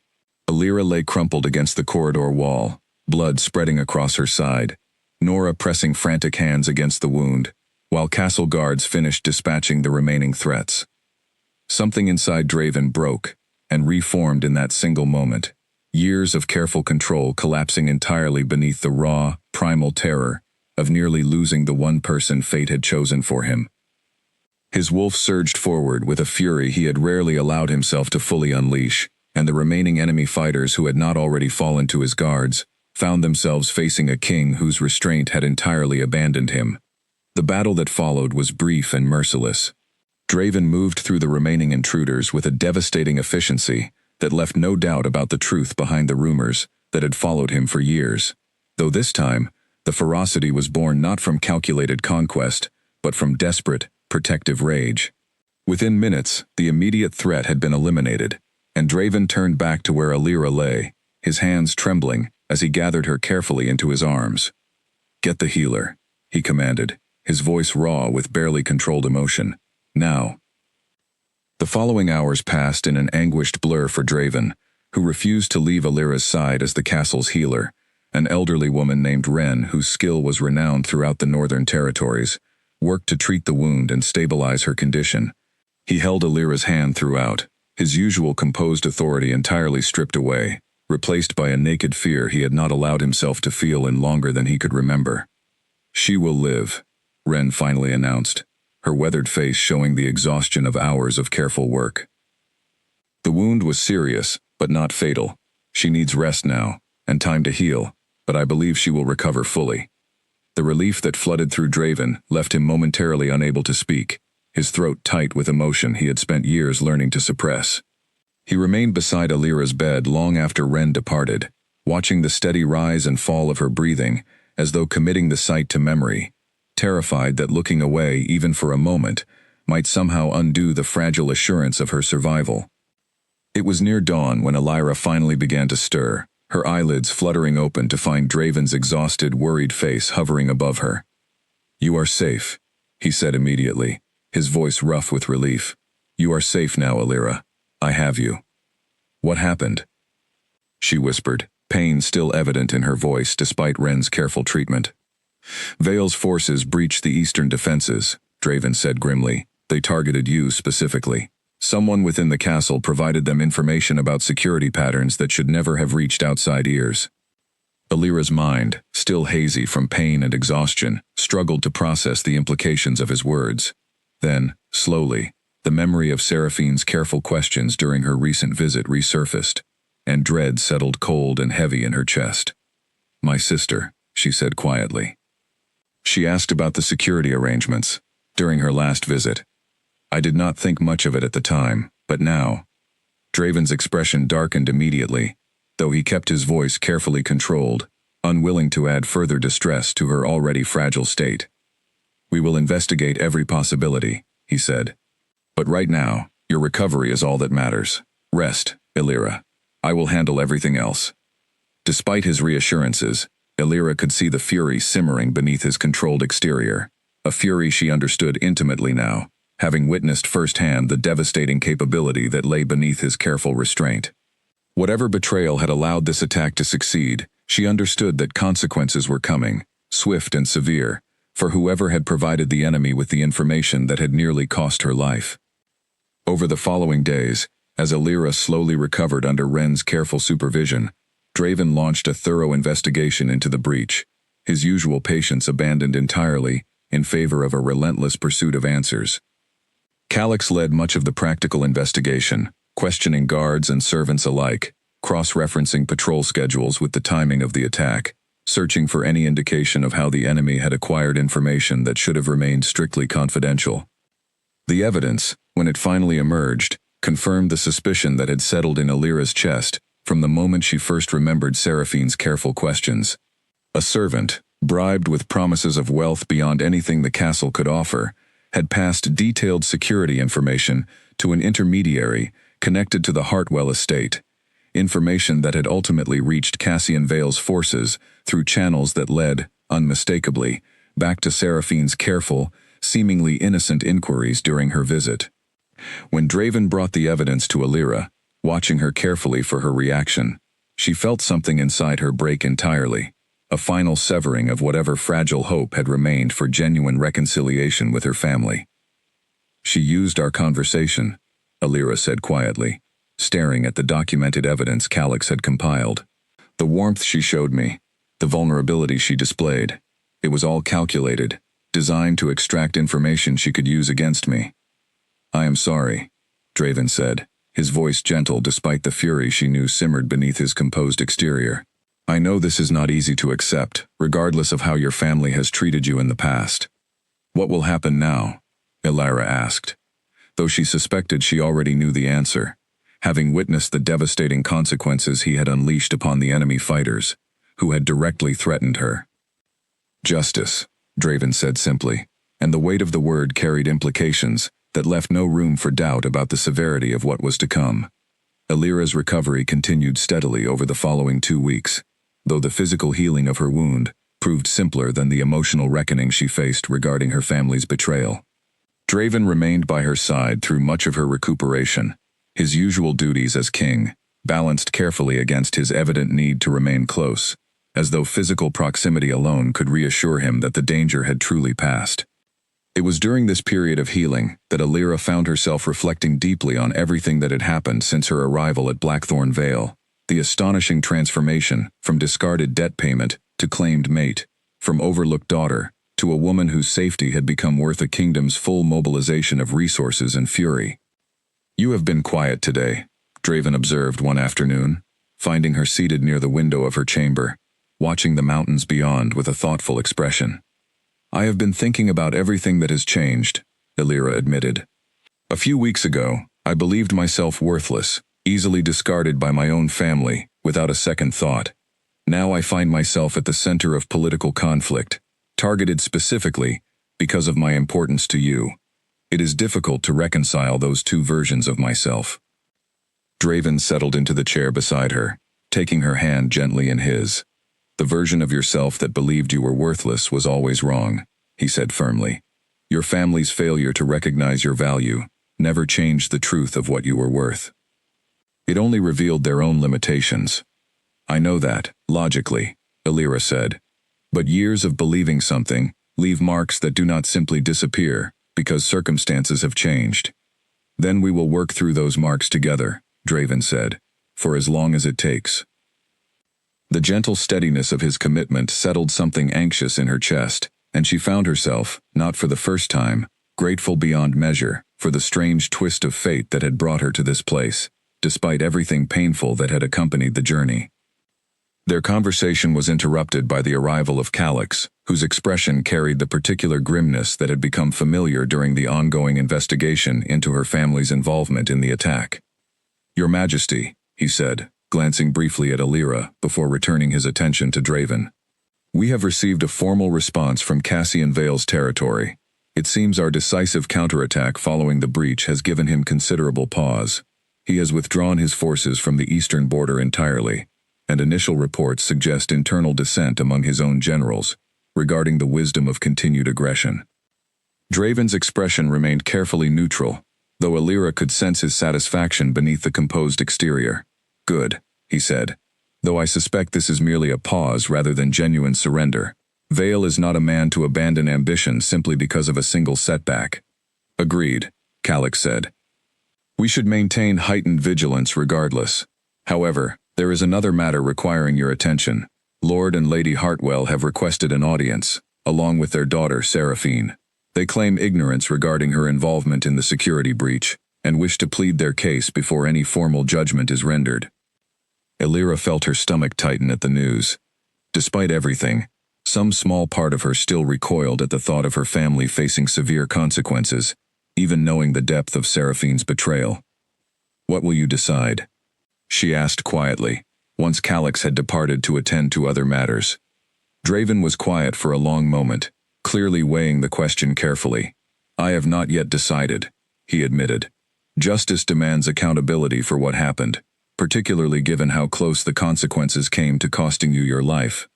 Elira lay crumpled against the corridor wall, blood spreading across her side, Nora pressing frantic hands against the wound, while castle guards finished dispatching the remaining threats. Something inside Draven broke and reformed in that single moment, years of careful control collapsing entirely beneath the raw, primal terror of nearly losing the one person fate had chosen for him. His wolf surged forward with a fury he had rarely allowed himself to fully unleash, and the remaining enemy fighters who had not already fallen to his guards found themselves facing a king whose restraint had entirely abandoned him. The battle that followed was brief and merciless. Draven moved through the remaining intruders with a devastating efficiency that left no doubt about the truth behind the rumors that had followed him for years, though this time, the ferocity was born not from calculated conquest, but from desperate, protective rage. Within minutes, the immediate threat had been eliminated, and Draven turned back to where Alira lay, his hands trembling as he gathered her carefully into his arms. "Get the healer," he commanded, his voice raw with barely controlled emotion. "Now." The following hours passed in an anguished blur for Draven, who refused to leave Alira's side as the castle's healer, an elderly woman named Wren, whose skill was renowned throughout the northern territories, worked to treat the wound and stabilize her condition. He held Alira's hand throughout, his usual composed authority entirely stripped away, replaced by a naked fear he had not allowed himself to feel in longer than he could remember. "She will live," Wren finally announced, her weathered face showing the exhaustion of hours of careful work. "The wound was serious, but not fatal. She needs rest now, and time to heal, but I believe she will recover fully." The relief that flooded through Draven left him momentarily unable to speak, his throat tight with emotion he had spent years learning to suppress. He remained beside Alira's bed long after Wren departed, watching the steady rise and fall of her breathing, as though committing the sight to memory, terrified that looking away even for a moment might somehow undo the fragile assurance of her survival. It was near dawn when Alira finally began to stir, her eyelids fluttering open to find Draven's exhausted, worried face hovering above her. "You are safe," he said immediately, his voice rough with relief. "You are safe now, Alira. I have you." "What happened?" she whispered, pain still evident in her voice despite Wren's careful treatment. "Vale's forces breached the eastern defenses," Draven said grimly. "They targeted you specifically. Someone within the castle provided them information about security patterns that should never have reached outside ears." Alira's mind, still hazy from pain and exhaustion, struggled to process the implications of his words. Then, slowly, the memory of Seraphine's careful questions during her recent visit resurfaced, and dread settled cold and heavy in her chest. "My sister," she said quietly. "She asked about the security arrangements during her last visit. I did not think much of it at the time, but now." Draven's expression darkened immediately, though he kept his voice carefully controlled, unwilling to add further distress to her already fragile state. "We will investigate every possibility," he said. "But right now, your recovery is all that matters. Rest, Alira. I will handle everything else." Despite his reassurances, Alira could see the fury simmering beneath his controlled exterior, a fury she understood intimately now, having witnessed firsthand the devastating capability that lay beneath his careful restraint. Whatever betrayal had allowed this attack to succeed, she understood that consequences were coming, swift and severe, for whoever had provided the enemy with the information that had nearly cost her life. Over the following days, as Alira slowly recovered under Wren's careful supervision, Draven launched a thorough investigation into the breach, his usual patience abandoned entirely in favor of a relentless pursuit of answers. Calix led much of the practical investigation, questioning guards and servants alike, cross-referencing patrol schedules with the timing of the attack, searching for any indication of how the enemy had acquired information that should have remained strictly confidential. The evidence, when it finally emerged, confirmed the suspicion that had settled in Alira's chest from the moment she first remembered Seraphine's careful questions. A servant, bribed with promises of wealth beyond anything the castle could offer, had passed detailed security information to an intermediary connected to the Hartwell estate, information that had ultimately reached Cassian Vale's forces through channels that led, unmistakably, back to Seraphine's careful, seemingly innocent inquiries during her visit. When Draven brought the evidence to Alira, watching her carefully for her reaction, she felt something inside her break entirely, a final severing of whatever fragile hope had remained for genuine reconciliation with her family. "She used our conversation," Alira said quietly, staring at the documented evidence Calix had compiled. "The warmth she showed me, the vulnerability she displayed, it was all calculated, designed to extract information she could use against me." "I am sorry," Draven said, his voice gentle despite the fury she knew simmered beneath his composed exterior. "I know this is not easy to accept, regardless of how your family has treated you in the past." "What will happen now?" Alira asked, though she suspected she already knew the answer, having witnessed the devastating consequences he had unleashed upon the enemy fighters, who had directly threatened her. "Justice," Draven said simply, and the weight of the word carried implications that left no room for doubt about the severity of what was to come. Alira's recovery continued steadily over the following 2 weeks, though the physical healing of her wound proved simpler than the emotional reckoning she faced regarding her family's betrayal. Draven remained by her side through much of her recuperation, his usual duties as king, balanced carefully against his evident need to remain close, as though physical proximity alone could reassure him that the danger had truly passed. It was during this period of healing that Alira found herself reflecting deeply on everything that had happened since her arrival at Blackthorn Vale, the astonishing transformation from discarded debt payment to claimed mate, from overlooked daughter to a woman whose safety had become worth a kingdom's full mobilization of resources and fury. "You have been quiet today," Draven observed one afternoon, finding her seated near the window of her chamber, watching the mountains beyond with a thoughtful expression. "I have been thinking about everything that has changed," Alira admitted. "A few weeks ago, I believed myself worthless, easily discarded by my own family, without a second thought. Now I find myself at the center of political conflict, targeted specifically because of my importance to you. It is difficult to reconcile those two versions of myself." Draven settled into the chair beside her, taking her hand gently in his. "The version of yourself that believed you were worthless was always wrong," he said firmly. "Your family's failure to recognize your value never changed the truth of what you were worth. It only revealed their own limitations." "I know that, logically," Alira said. "But years of believing something leave marks that do not simply disappear because circumstances have changed." "Then we will work through those marks together," Draven said, "for as long as it takes." The gentle steadiness of his commitment settled something anxious in her chest, and she found herself, not for the first time, grateful beyond measure for the strange twist of fate that had brought her to this place, despite everything painful that had accompanied the journey. Their conversation was interrupted by the arrival of Calix, whose expression carried the particular grimness that had become familiar during the ongoing investigation into her family's involvement in the attack. "Your Majesty," he said, glancing briefly at Alira before returning his attention to Draven. "We have received a formal response from Cassian Vale's territory. It seems our decisive counterattack following the breach has given him considerable pause. He has withdrawn his forces from the eastern border entirely, and initial reports suggest internal dissent among his own generals regarding the wisdom of continued aggression." Draven's expression remained carefully neutral, though Alira could sense his satisfaction beneath the composed exterior. "Good," he said, "though I suspect this is merely a pause rather than genuine surrender. Vale is not a man to abandon ambition simply because of a single setback." "Agreed," Calix said. "We should maintain heightened vigilance regardless. However, there is another matter requiring your attention. Lord and Lady Hartwell have requested an audience, along with their daughter Seraphine. They claim ignorance regarding her involvement in the security breach, and wish to plead their case before any formal judgment is rendered." Alira felt her stomach tighten at the news. Despite everything, some small part of her still recoiled at the thought of her family facing severe consequences, even knowing the depth of Seraphine's betrayal. "What will you decide?" she asked quietly, once Calix had departed to attend to other matters. Draven was quiet for a long moment, clearly weighing the question carefully. "I have not yet decided," he admitted. "Justice demands accountability for what happened, particularly given how close the consequences came to costing you your life.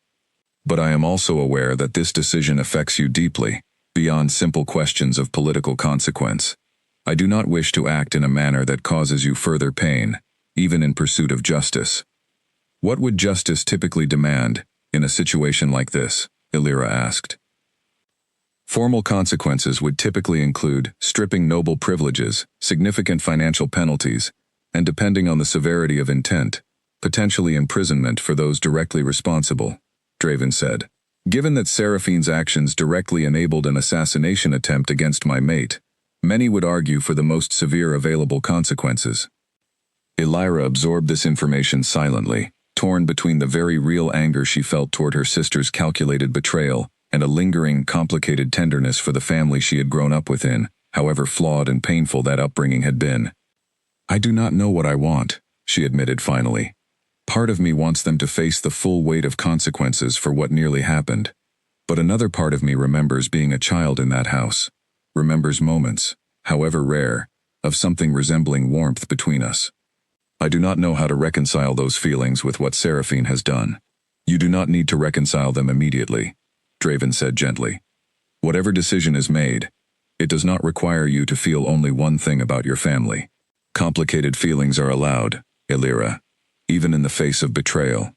But I am also aware that this decision affects you deeply, beyond simple questions of political consequence. I do not wish to act in a manner that causes you further pain, even in pursuit of justice." "What would justice typically demand?" in a situation like this? Illyra asked. Formal consequences would typically include stripping noble privileges, significant financial penalties, and depending on the severity of intent, potentially imprisonment for those directly responsible, Draven said. Given that Seraphine's actions directly enabled an assassination attempt against my mate, many would argue for the most severe available consequences. Illyra absorbed this information silently, torn between the very real anger she felt toward her sister's calculated betrayal and a lingering, complicated tenderness for the family she had grown up within, however flawed and painful that upbringing had been. I do not know what I want, she admitted finally. Part of me wants them to face the full weight of consequences for what nearly happened, but another part of me remembers being a child in that house, remembers moments, however rare, of something resembling warmth between us. I do not know how to reconcile those feelings with what Seraphine has done. You do not need to reconcile them immediately, Draven said gently. Whatever decision is made, it does not require you to feel only one thing about your family. Complicated feelings are allowed, Illyra, even in the face of betrayal.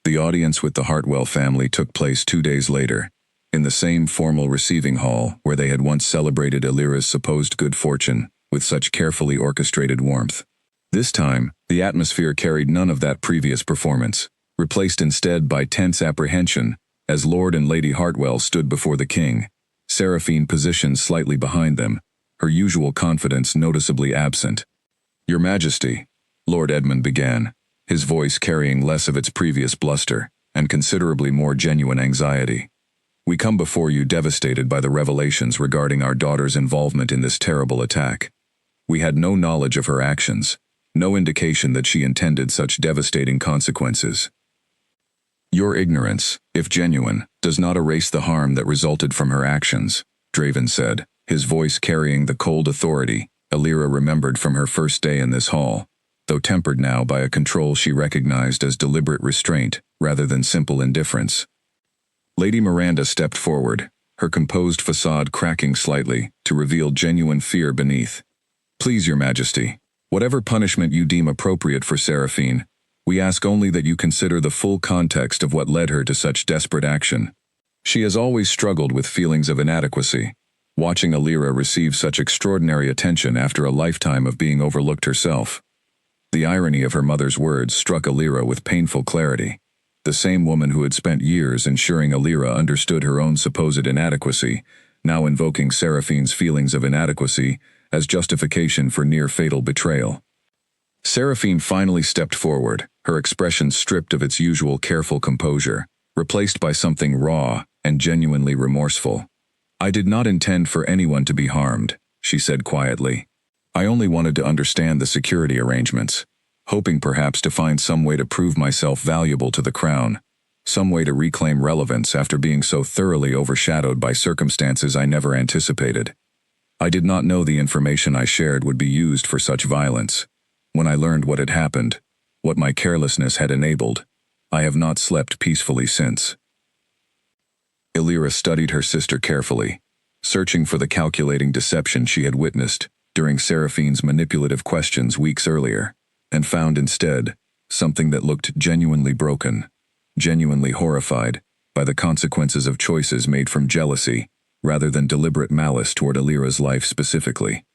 The audience with the Hartwell family took place 2 days later, in the same formal receiving hall where they had once celebrated Illyra's supposed good fortune with such carefully orchestrated warmth. This time, the atmosphere carried none of that previous performance, replaced instead by tense apprehension as Lord and Lady Hartwell stood before the king, Seraphine positioned slightly behind them, her usual confidence noticeably absent. Your Majesty, Lord Edmund began, his voice carrying less of its previous bluster and considerably more genuine anxiety. We come before you devastated by the revelations regarding our daughter's involvement in this terrible attack. We had no knowledge of her actions, no indication that she intended such devastating consequences. Your ignorance, if genuine, does not erase the harm that resulted from her actions, Draven said, his voice carrying the cold authority Illyra remembered from her first day in this hall, though tempered now by a control she recognized as deliberate restraint rather than simple indifference. Lady Miranda stepped forward, her composed facade cracking slightly to reveal genuine fear beneath. Please, Your Majesty, whatever punishment you deem appropriate for Seraphine, we ask only that you consider the full context of what led her to such desperate action. She has always struggled with feelings of inadequacy. Watching Illyra receive such extraordinary attention after a lifetime of being overlooked herself. The irony of her mother's words struck Illyra with painful clarity. The same woman who had spent years ensuring Illyra understood her own supposed inadequacy, now invoking Seraphine's feelings of inadequacy as justification for near-fatal betrayal. Seraphine finally stepped forward, her expression stripped of its usual careful composure, replaced by something raw and genuinely remorseful. I did not intend for anyone to be harmed, she said quietly. I only wanted to understand the security arrangements, hoping perhaps to find some way to prove myself valuable to the crown, some way to reclaim relevance after being so thoroughly overshadowed by circumstances I never anticipated. I did not know the information I shared would be used for such violence. When I learned what had happened, what my carelessness had enabled, I have not slept peacefully since. Illyra studied her sister carefully, searching for the calculating deception she had witnessed during Seraphine's manipulative questions weeks earlier, and found instead something that looked genuinely broken, genuinely horrified by the consequences of choices made from jealousy rather than deliberate malice toward Illyra's life specifically.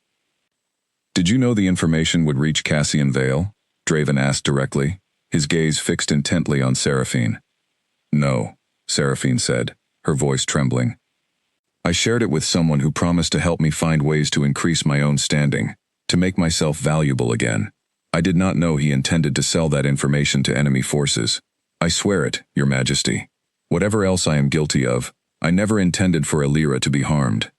Did you know the information would reach Cassian Vale? Draven asked directly, his gaze fixed intently on Seraphine. No, Seraphine said, her voice trembling. I shared it with someone who promised to help me find ways to increase my own standing, to make myself valuable again. I did not know he intended to sell that information to enemy forces. I swear it, Your Majesty. Whatever else I am guilty of, I never intended for Illyra to be harmed.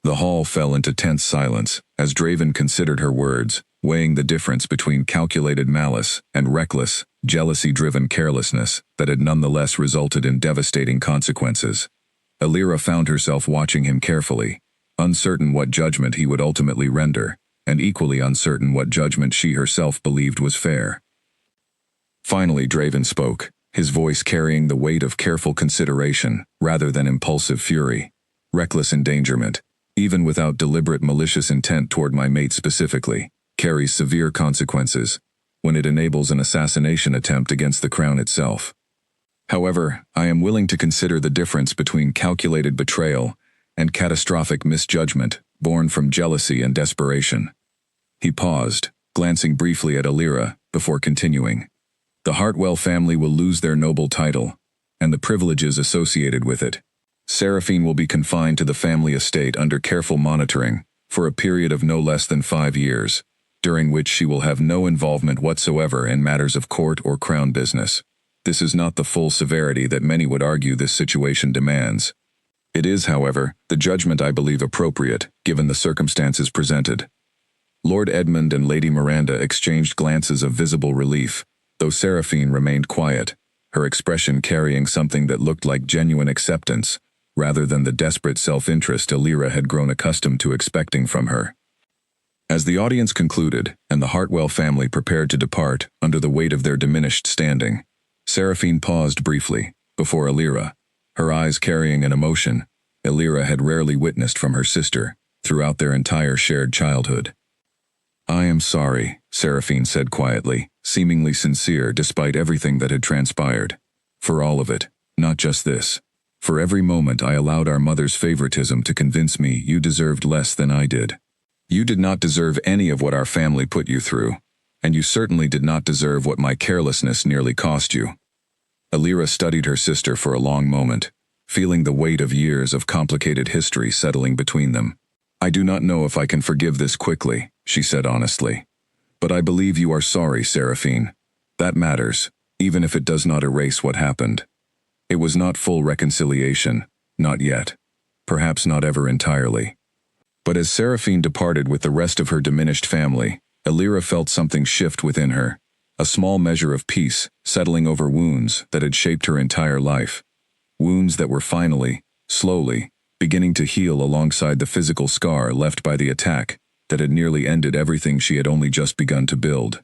The hall fell into tense silence as Draven considered her words, weighing the difference between calculated malice and reckless, jealousy-driven carelessness that had nonetheless resulted in devastating consequences. Illyra found herself watching him carefully, uncertain what judgment he would ultimately render, and equally uncertain what judgment she herself believed was fair. Finally, Draven spoke, his voice carrying the weight of careful consideration rather than impulsive fury. Reckless endangerment, even without deliberate malicious intent toward my mate specifically, carries severe consequences when it enables an assassination attempt against the crown itself. However, I am willing to consider the difference between calculated betrayal and catastrophic misjudgment born from jealousy and desperation. He paused, glancing briefly at Alira, before continuing. The Hartwell family will lose their noble title, and the privileges associated with it. Seraphine will be confined to the family estate under careful monitoring for a period of no less than 5 years, during which she will have no involvement whatsoever in matters of court or crown business. This is not the full severity that many would argue this situation demands. It is, however, the judgment I believe appropriate, given the circumstances presented. Lord Edmund and Lady Miranda exchanged glances of visible relief, though Seraphine remained quiet, her expression carrying something that looked like genuine acceptance, rather than the desperate self-interest Alira had grown accustomed to expecting from her. As the audience concluded, and the Hartwell family prepared to depart under the weight of their diminished standing, Seraphine paused briefly, before Alira, her eyes carrying an emotion Alira had rarely witnessed from her sister throughout their entire shared childhood. "I am sorry," Seraphine said quietly, seemingly sincere despite everything that had transpired. "For all of it, not just this. For every moment I allowed our mother's favoritism to convince me you deserved less than I did. You did not deserve any of what our family put you through, and you certainly did not deserve what my carelessness nearly cost you." Alira studied her sister for a long moment, feeling the weight of years of complicated history settling between them. "I do not know if I can forgive this quickly," she said honestly. "But I believe you are sorry, Seraphine. That matters, even if it does not erase what happened. It was not full reconciliation, not yet. Perhaps not ever entirely." But as Seraphine departed with the rest of her diminished family, Alira felt something shift within her, a small measure of peace settling over wounds that had shaped her entire life. Wounds that were finally, slowly, beginning to heal alongside the physical scar left by the attack that had nearly ended everything she had only just begun to build.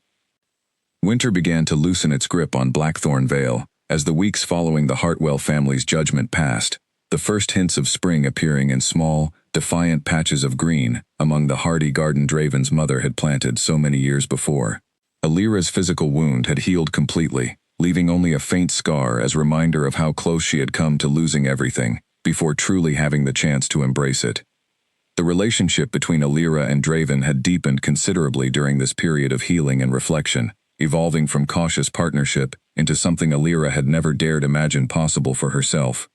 Winter began to loosen its grip on Blackthorn Vale as the weeks following the Hartwell family's judgment passed, the first hints of spring appearing in small, defiant patches of green among the hardy garden Draven's mother had planted so many years before. Alira's physical wound had healed completely, leaving only a faint scar as reminder of how close she had come to losing everything before truly having the chance to embrace it. The relationship between Alira and Draven had deepened considerably during this period of healing and reflection, evolving from cautious partnership into something Alira had never dared imagine possible for herself.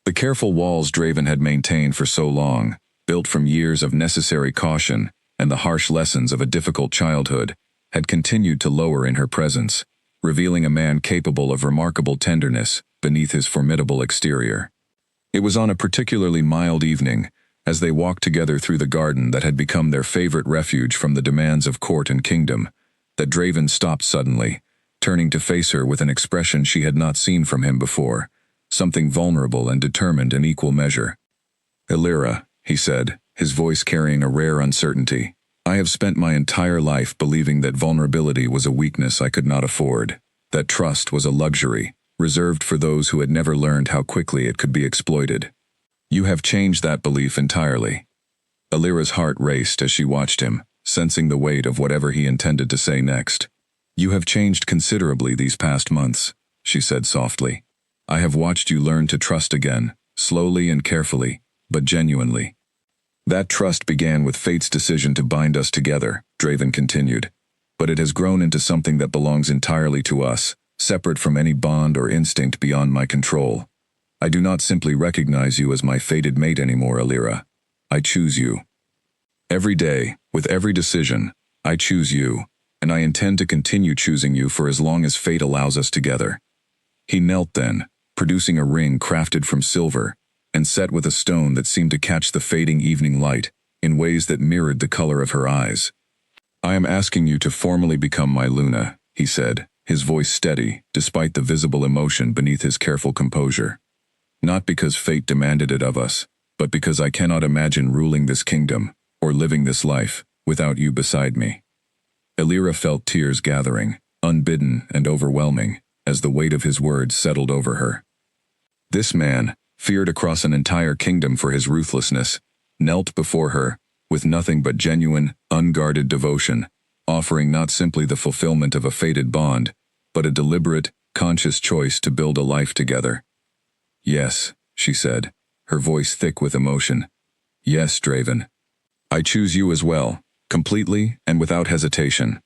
The careful walls Draven had maintained for so long, built from years of necessary caution and the harsh lessons of a difficult childhood, had continued to lower in her presence, revealing a man capable of remarkable tenderness beneath his formidable exterior. It was on a particularly mild evening, as they walked together through the garden that had become their favorite refuge from the demands of court and kingdom, that Draven stopped suddenly, turning to face her with an expression she had not seen from him before, something vulnerable and determined in equal measure. "Alira," he said, his voice carrying a rare uncertainty, "I have spent my entire life believing that vulnerability was a weakness I could not afford, that trust was a luxury, reserved for those who had never learned how quickly it could be exploited. You have changed that belief entirely." Alira's heart raced as she watched him, sensing the weight of whatever he intended to say next. "You have changed considerably these past months," she said softly. "I have watched you learn to trust again, slowly and carefully, but genuinely." "That trust began with fate's decision to bind us together," Draven continued, "but it has grown into something that belongs entirely to us, separate from any bond or instinct beyond my control. I do not simply recognize you as my fated mate anymore, Alira. I choose you. Every day, with every decision, I choose you, and I intend to continue choosing you for as long as fate allows us together." He knelt then, producing a ring crafted from silver, and set with a stone that seemed to catch the fading evening light in ways that mirrored the color of her eyes. "I am asking you to formally become my Luna," he said, his voice steady, despite the visible emotion beneath his careful composure. "Not because fate demanded it of us, but because I cannot imagine ruling this kingdom, or living this life, without you beside me." Alira felt tears gathering, unbidden and overwhelming, as the weight of his words settled over her. This man, feared across an entire kingdom for his ruthlessness, knelt before her, with nothing but genuine, unguarded devotion, offering not simply the fulfillment of a fated bond, but a deliberate, conscious choice to build a life together. "Yes," she said, her voice thick with emotion. "Yes, Draven. I choose you as well, completely and without hesitation."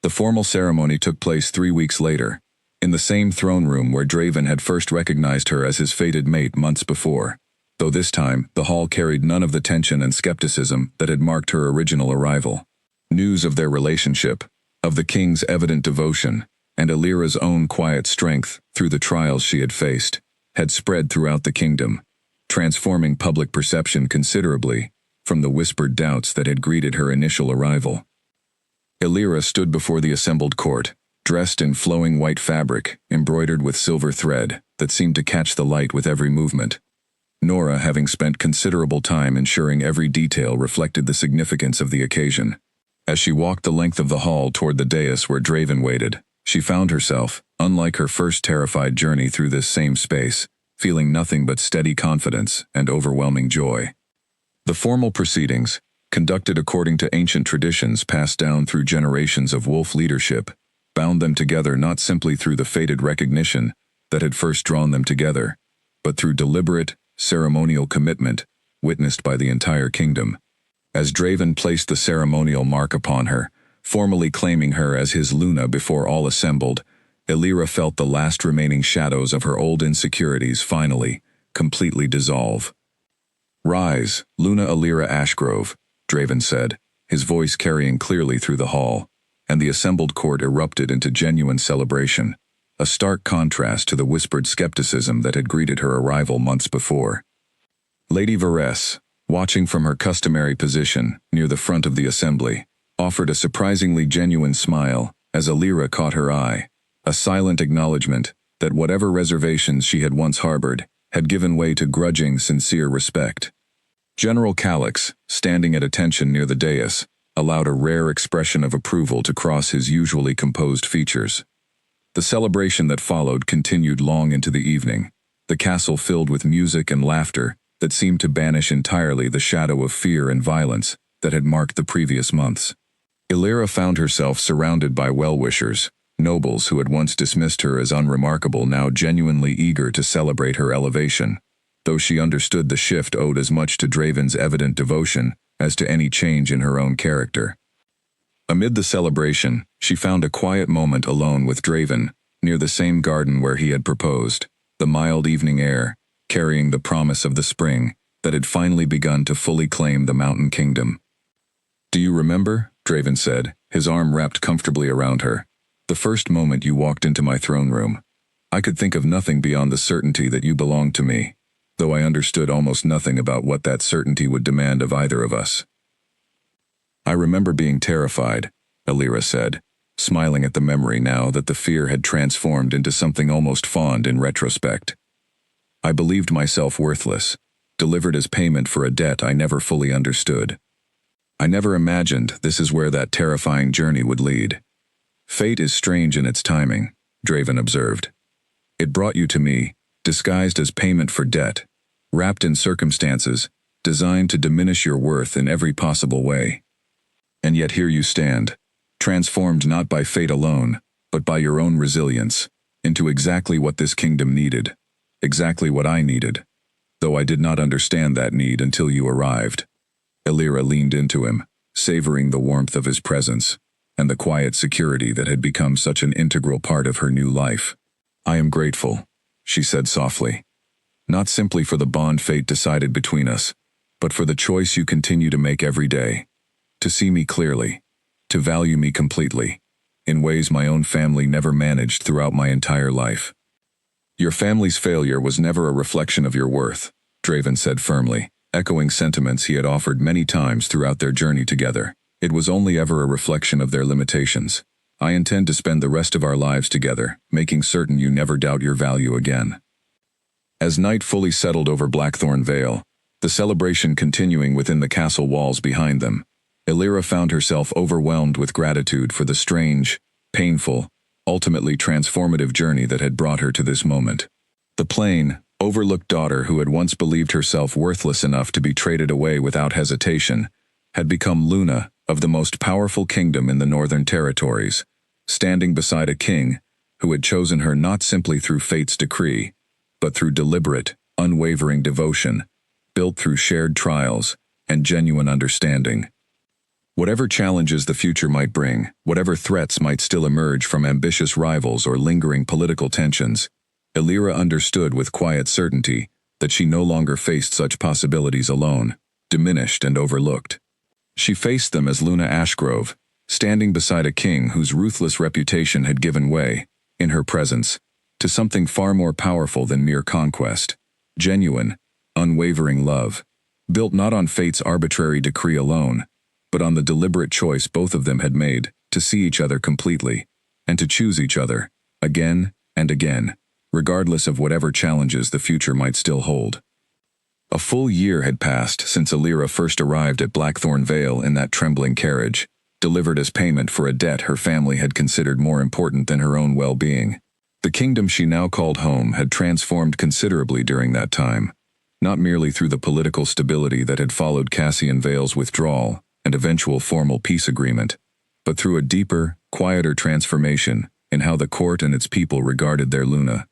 The formal ceremony took place 3 weeks later, in the same throne room where Draven had first recognized her as his fated mate months before, though this time the hall carried none of the tension and skepticism that had marked her original arrival. News of their relationship, of the king's evident devotion, and Alira's own quiet strength through the trials she had faced, had spread throughout the kingdom, transforming public perception considerably from the whispered doubts that had greeted her initial arrival. Alira stood before the assembled court, dressed in flowing white fabric, embroidered with silver thread that seemed to catch the light with every movement. Nora, having spent considerable time ensuring every detail reflected the significance of the occasion. As she walked the length of the hall toward the dais where Draven waited, she found herself, unlike her first terrified journey through this same space, feeling nothing but steady confidence and overwhelming joy. The formal proceedings, conducted according to ancient traditions passed down through generations of wolf leadership, bound them together not simply through the fated recognition that had first drawn them together, but through deliberate, ceremonial commitment witnessed by the entire kingdom. As Draven placed the ceremonial mark upon her, formally claiming her as his Luna before all assembled, Alira felt the last remaining shadows of her old insecurities finally, completely dissolve. "Rise, Luna Alira Ashgrove," Draven said, his voice carrying clearly through the hall, and the assembled court erupted into genuine celebration, a stark contrast to the whispered skepticism that had greeted her arrival months before. Lady Varese, watching from her customary position near the front of the assembly, offered a surprisingly genuine smile as Alira caught her eye, a silent acknowledgement that whatever reservations she had once harbored had given way to grudging, sincere respect. General Calix, standing at attention near the dais, allowed a rare expression of approval to cross his usually composed features. The celebration that followed continued long into the evening, the castle filled with music and laughter that seemed to banish entirely the shadow of fear and violence that had marked the previous months. Alira found herself surrounded by well-wishers, nobles who had once dismissed her as unremarkable now genuinely eager to celebrate her elevation, though she understood the shift owed as much to Draven's evident devotion as to any change in her own character. Amid the celebration, she found a quiet moment alone with Draven, near the same garden where he had proposed, the mild evening air, carrying the promise of the spring that had finally begun to fully claim the mountain kingdom. "Do you remember?" Draven said, his arm wrapped comfortably around her. "The first moment you walked into my throne room. I could think of nothing beyond the certainty that you belonged to me, though I understood almost nothing about what that certainty would demand of either of us." "I remember being terrified," Alira said, smiling at the memory now that the fear had transformed into something almost fond in retrospect. "I believed myself worthless, delivered as payment for a debt I never fully understood. I never imagined this is where that terrifying journey would lead. Fate is strange in its timing," Draven observed. "It brought you to me, disguised as payment for debt, wrapped in circumstances designed to diminish your worth in every possible way. And yet here you stand, transformed not by fate alone, but by your own resilience, into exactly what this kingdom needed, exactly what I needed, though I did not understand that need until you arrived." Alira leaned into him, savoring the warmth of his presence, and the quiet security that had become such an integral part of her new life. "I am grateful," she said softly. "Not simply for the bond fate decided between us, but for the choice you continue to make every day, to see me clearly, to value me completely, in ways my own family never managed throughout my entire life." "Your family's failure was never a reflection of your worth," Draven said firmly, echoing sentiments he had offered many times throughout their journey together. "It was only ever a reflection of their limitations. I intend to spend the rest of our lives together, making certain you never doubt your value again." As night fully settled over Blackthorn Vale, the celebration continuing within the castle walls behind them, Alira found herself overwhelmed with gratitude for the strange, painful, ultimately transformative journey that had brought her to this moment. The plain, overlooked daughter who had once believed herself worthless enough to be traded away without hesitation, had become Luna of the most powerful kingdom in the Northern Territories, standing beside a king who had chosen her not simply through fate's decree, but through deliberate, unwavering devotion, built through shared trials and genuine understanding. Whatever challenges the future might bring, whatever threats might still emerge from ambitious rivals or lingering political tensions, Illyra understood with quiet certainty that she no longer faced such possibilities alone, diminished and overlooked. She faced them as Luna Ashgrove, standing beside a king whose ruthless reputation had given way, in her presence, to something far more powerful than mere conquest: genuine, unwavering love, built not on fate's arbitrary decree alone, but on the deliberate choice both of them had made to see each other completely, and to choose each other, again and again, regardless of whatever challenges the future might still hold. A full year had passed since Illyra first arrived at Blackthorn Vale in that trembling carriage, delivered as payment for a debt her family had considered more important than her own well-being. The kingdom she now called home had transformed considerably during that time, not merely through the political stability that had followed Cassian Vale's withdrawal and eventual formal peace agreement, but through a deeper, quieter transformation in how the court and its people regarded their Luna.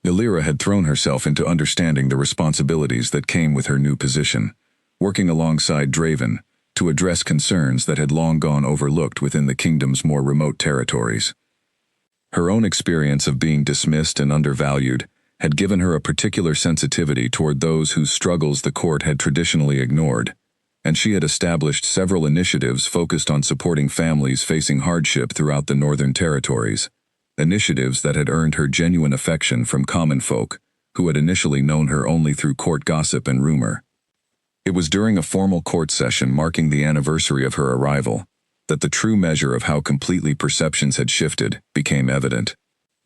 Illyra had thrown herself into understanding the responsibilities that came with her new position, working alongside Draven to address concerns that had long gone overlooked within the kingdom's more remote territories. Her own experience of being dismissed and undervalued had given her a particular sensitivity toward those whose struggles the court had traditionally ignored, and she had established several initiatives focused on supporting families facing hardship throughout the Northern Territories, initiatives that had earned her genuine affection from common folk who had initially known her only through court gossip and rumor. It was during a formal court session marking the anniversary of her arrival that the true measure of how completely perceptions had shifted became evident.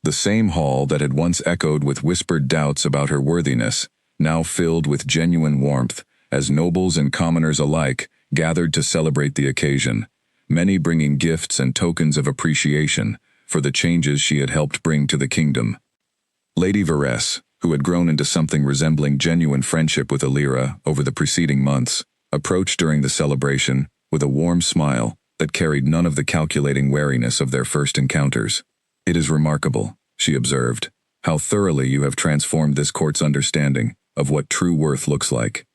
The same hall that had once echoed with whispered doubts about her worthiness now filled with genuine warmth as nobles and commoners alike gathered to celebrate the occasion, many bringing gifts and tokens of appreciation for the changes she had helped bring to the kingdom. Lady Varese, who had grown into something resembling genuine friendship with Illyra over the preceding months, approached during the celebration with a warm smile that carried none of the calculating wariness of their first encounters. "It is remarkable," she observed, "how thoroughly you have transformed this court's understanding of what true worth looks like.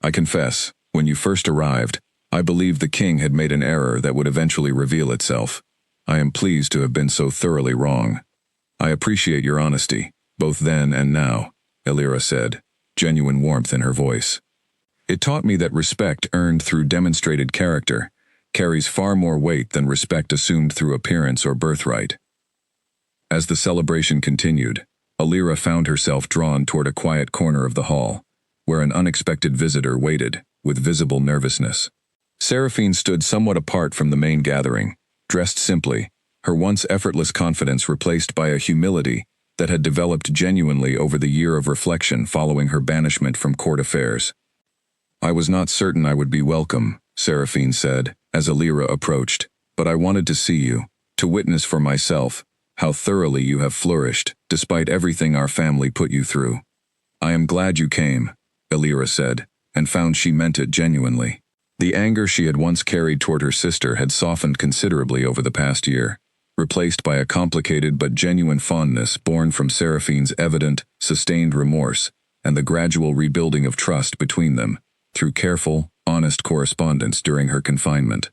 I confess, when you first arrived, I believed the king had made an error that would eventually reveal itself. I am pleased to have been so thoroughly wrong. I appreciate your honesty, both then and now," Illyra said, genuine warmth in her voice. "It taught me that respect earned through demonstrated character carries far more weight than respect assumed through appearance or birthright." As the celebration continued, Illyra found herself drawn toward a quiet corner of the hall, where an unexpected visitor waited, with visible nervousness. Seraphine stood somewhat apart from the main gathering, dressed simply, her once effortless confidence replaced by a humility that had developed genuinely over the year of reflection following her banishment from court affairs. "I was not certain I would be welcome," Seraphine said, as Illyra approached, "but I wanted to see you, to witness for myself how thoroughly you have flourished, despite everything our family put you through." "I am glad you came," Illyra said, and found she meant it genuinely. The anger she had once carried toward her sister had softened considerably over the past year, replaced by a complicated but genuine fondness born from Seraphine's evident, sustained remorse and the gradual rebuilding of trust between them, through careful, honest correspondence during her confinement.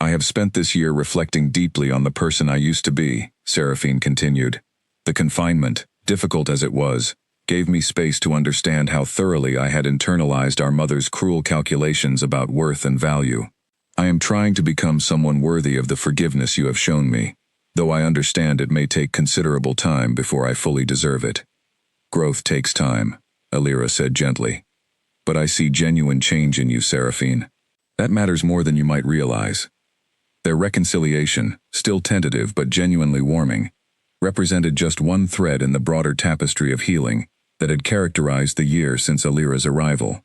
"I have spent this year reflecting deeply on the person I used to be," Seraphine continued. "The confinement, difficult as it was, gave me space to understand how thoroughly I had internalized our mother's cruel calculations about worth and value. I am trying to become someone worthy of the forgiveness you have shown me, though I understand it may take considerable time before I fully deserve it." "Growth takes time," Illyra said gently. "But I see genuine change in you, Seraphine. That matters more than you might realize." Their reconciliation, still tentative but genuinely warming, represented just one thread in the broader tapestry of healing that had characterized the year since Illyra's arrival.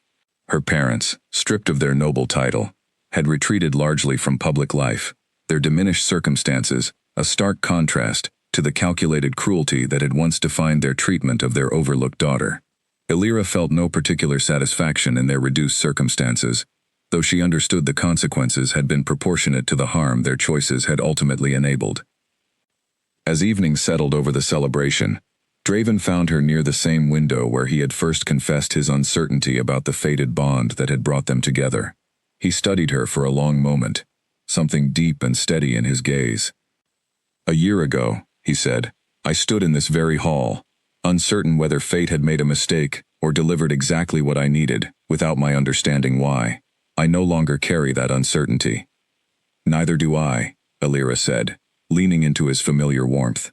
Her parents, stripped of their noble title, had retreated largely from public life, their diminished circumstances a stark contrast to the calculated cruelty that had once defined their treatment of their overlooked daughter. Illyra felt no particular satisfaction in their reduced circumstances, though she understood the consequences had been proportionate to the harm their choices had ultimately enabled. As evening settled over the celebration, Draven found her near the same window where he had first confessed his uncertainty about the fated bond that had brought them together. He studied her for a long moment, something deep and steady in his gaze. "A year ago," he said, "I stood in this very hall, uncertain whether fate had made a mistake or delivered exactly what I needed, without my understanding why. I no longer carry that uncertainty." "Neither do I," Alira said, leaning into his familiar warmth.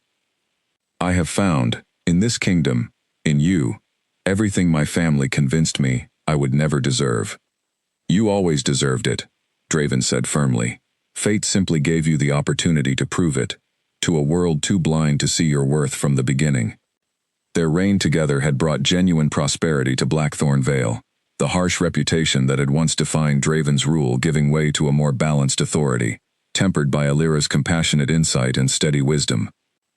"I have found, in this kingdom, in you, everything my family convinced me I would never deserve." "You always deserved it," Draven said firmly. "Fate simply gave you the opportunity to prove it, to a world too blind to see your worth from the beginning." Their reign together had brought genuine prosperity to Blackthorn Vale, the harsh reputation that had once defined Draven's rule giving way to a more balanced authority, tempered by Alira's compassionate insight and steady wisdom.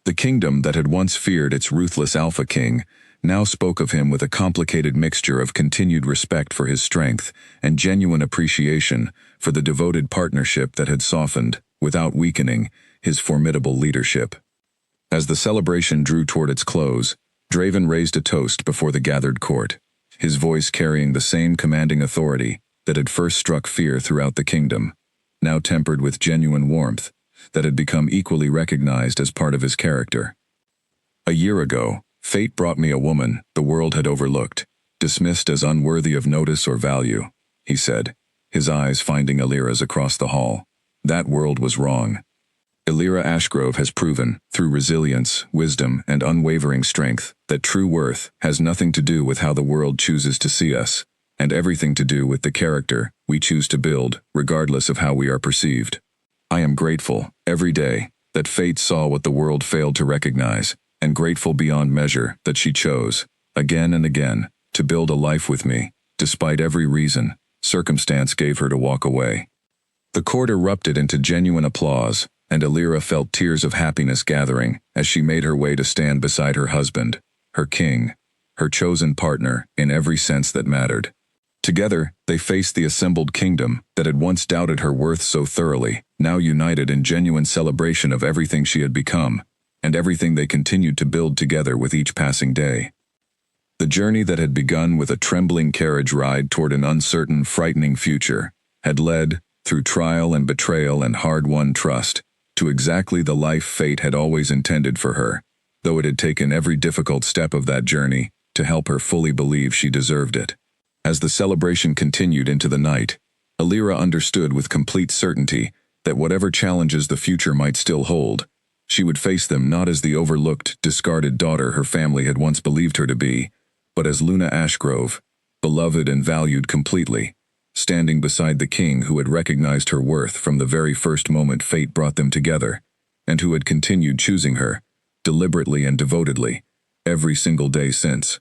The kingdom that had once feared its ruthless Alpha King now spoke of him with a complicated mixture of continued respect for his strength and genuine appreciation for the devoted partnership that had softened, without weakening, his formidable leadership. As the celebration drew toward its close, Draven raised a toast before the gathered court, his voice carrying the same commanding authority that had first struck fear throughout the kingdom, now tempered with genuine warmth that had become equally recognized as part of his character. "A year ago, fate brought me a woman the world had overlooked, dismissed as unworthy of notice or value," he said, his eyes finding Alira's across the hall. "That world was wrong. Alira Ashgrove has proven, through resilience, wisdom, and unwavering strength, that true worth has nothing to do with how the world chooses to see us, and everything to do with the character we choose to build, regardless of how we are perceived. I am grateful, every day, that fate saw what the world failed to recognize, and grateful beyond measure that she chose, again and again, to build a life with me, despite every reason, circumstance gave her to walk away." The court erupted into genuine applause, and Alira felt tears of happiness gathering as she made her way to stand beside her husband, her king, her chosen partner in every sense that mattered. Together, they faced the assembled kingdom that had once doubted her worth so thoroughly, now united in genuine celebration of everything she had become, and everything they continued to build together with each passing day. The journey that had begun with a trembling carriage ride toward an uncertain, frightening future had led, through trial and betrayal and hard-won trust, to exactly the life fate had always intended for her, though it had taken every difficult step of that journey to help her fully believe she deserved it. As the celebration continued into the night, Alira understood with complete certainty that whatever challenges the future might still hold, she would face them not as the overlooked, discarded daughter her family had once believed her to be, but as Luna Ashgrove, beloved and valued completely, standing beside the king who had recognized her worth from the very first moment fate brought them together, and who had continued choosing her, deliberately and devotedly, every single day since.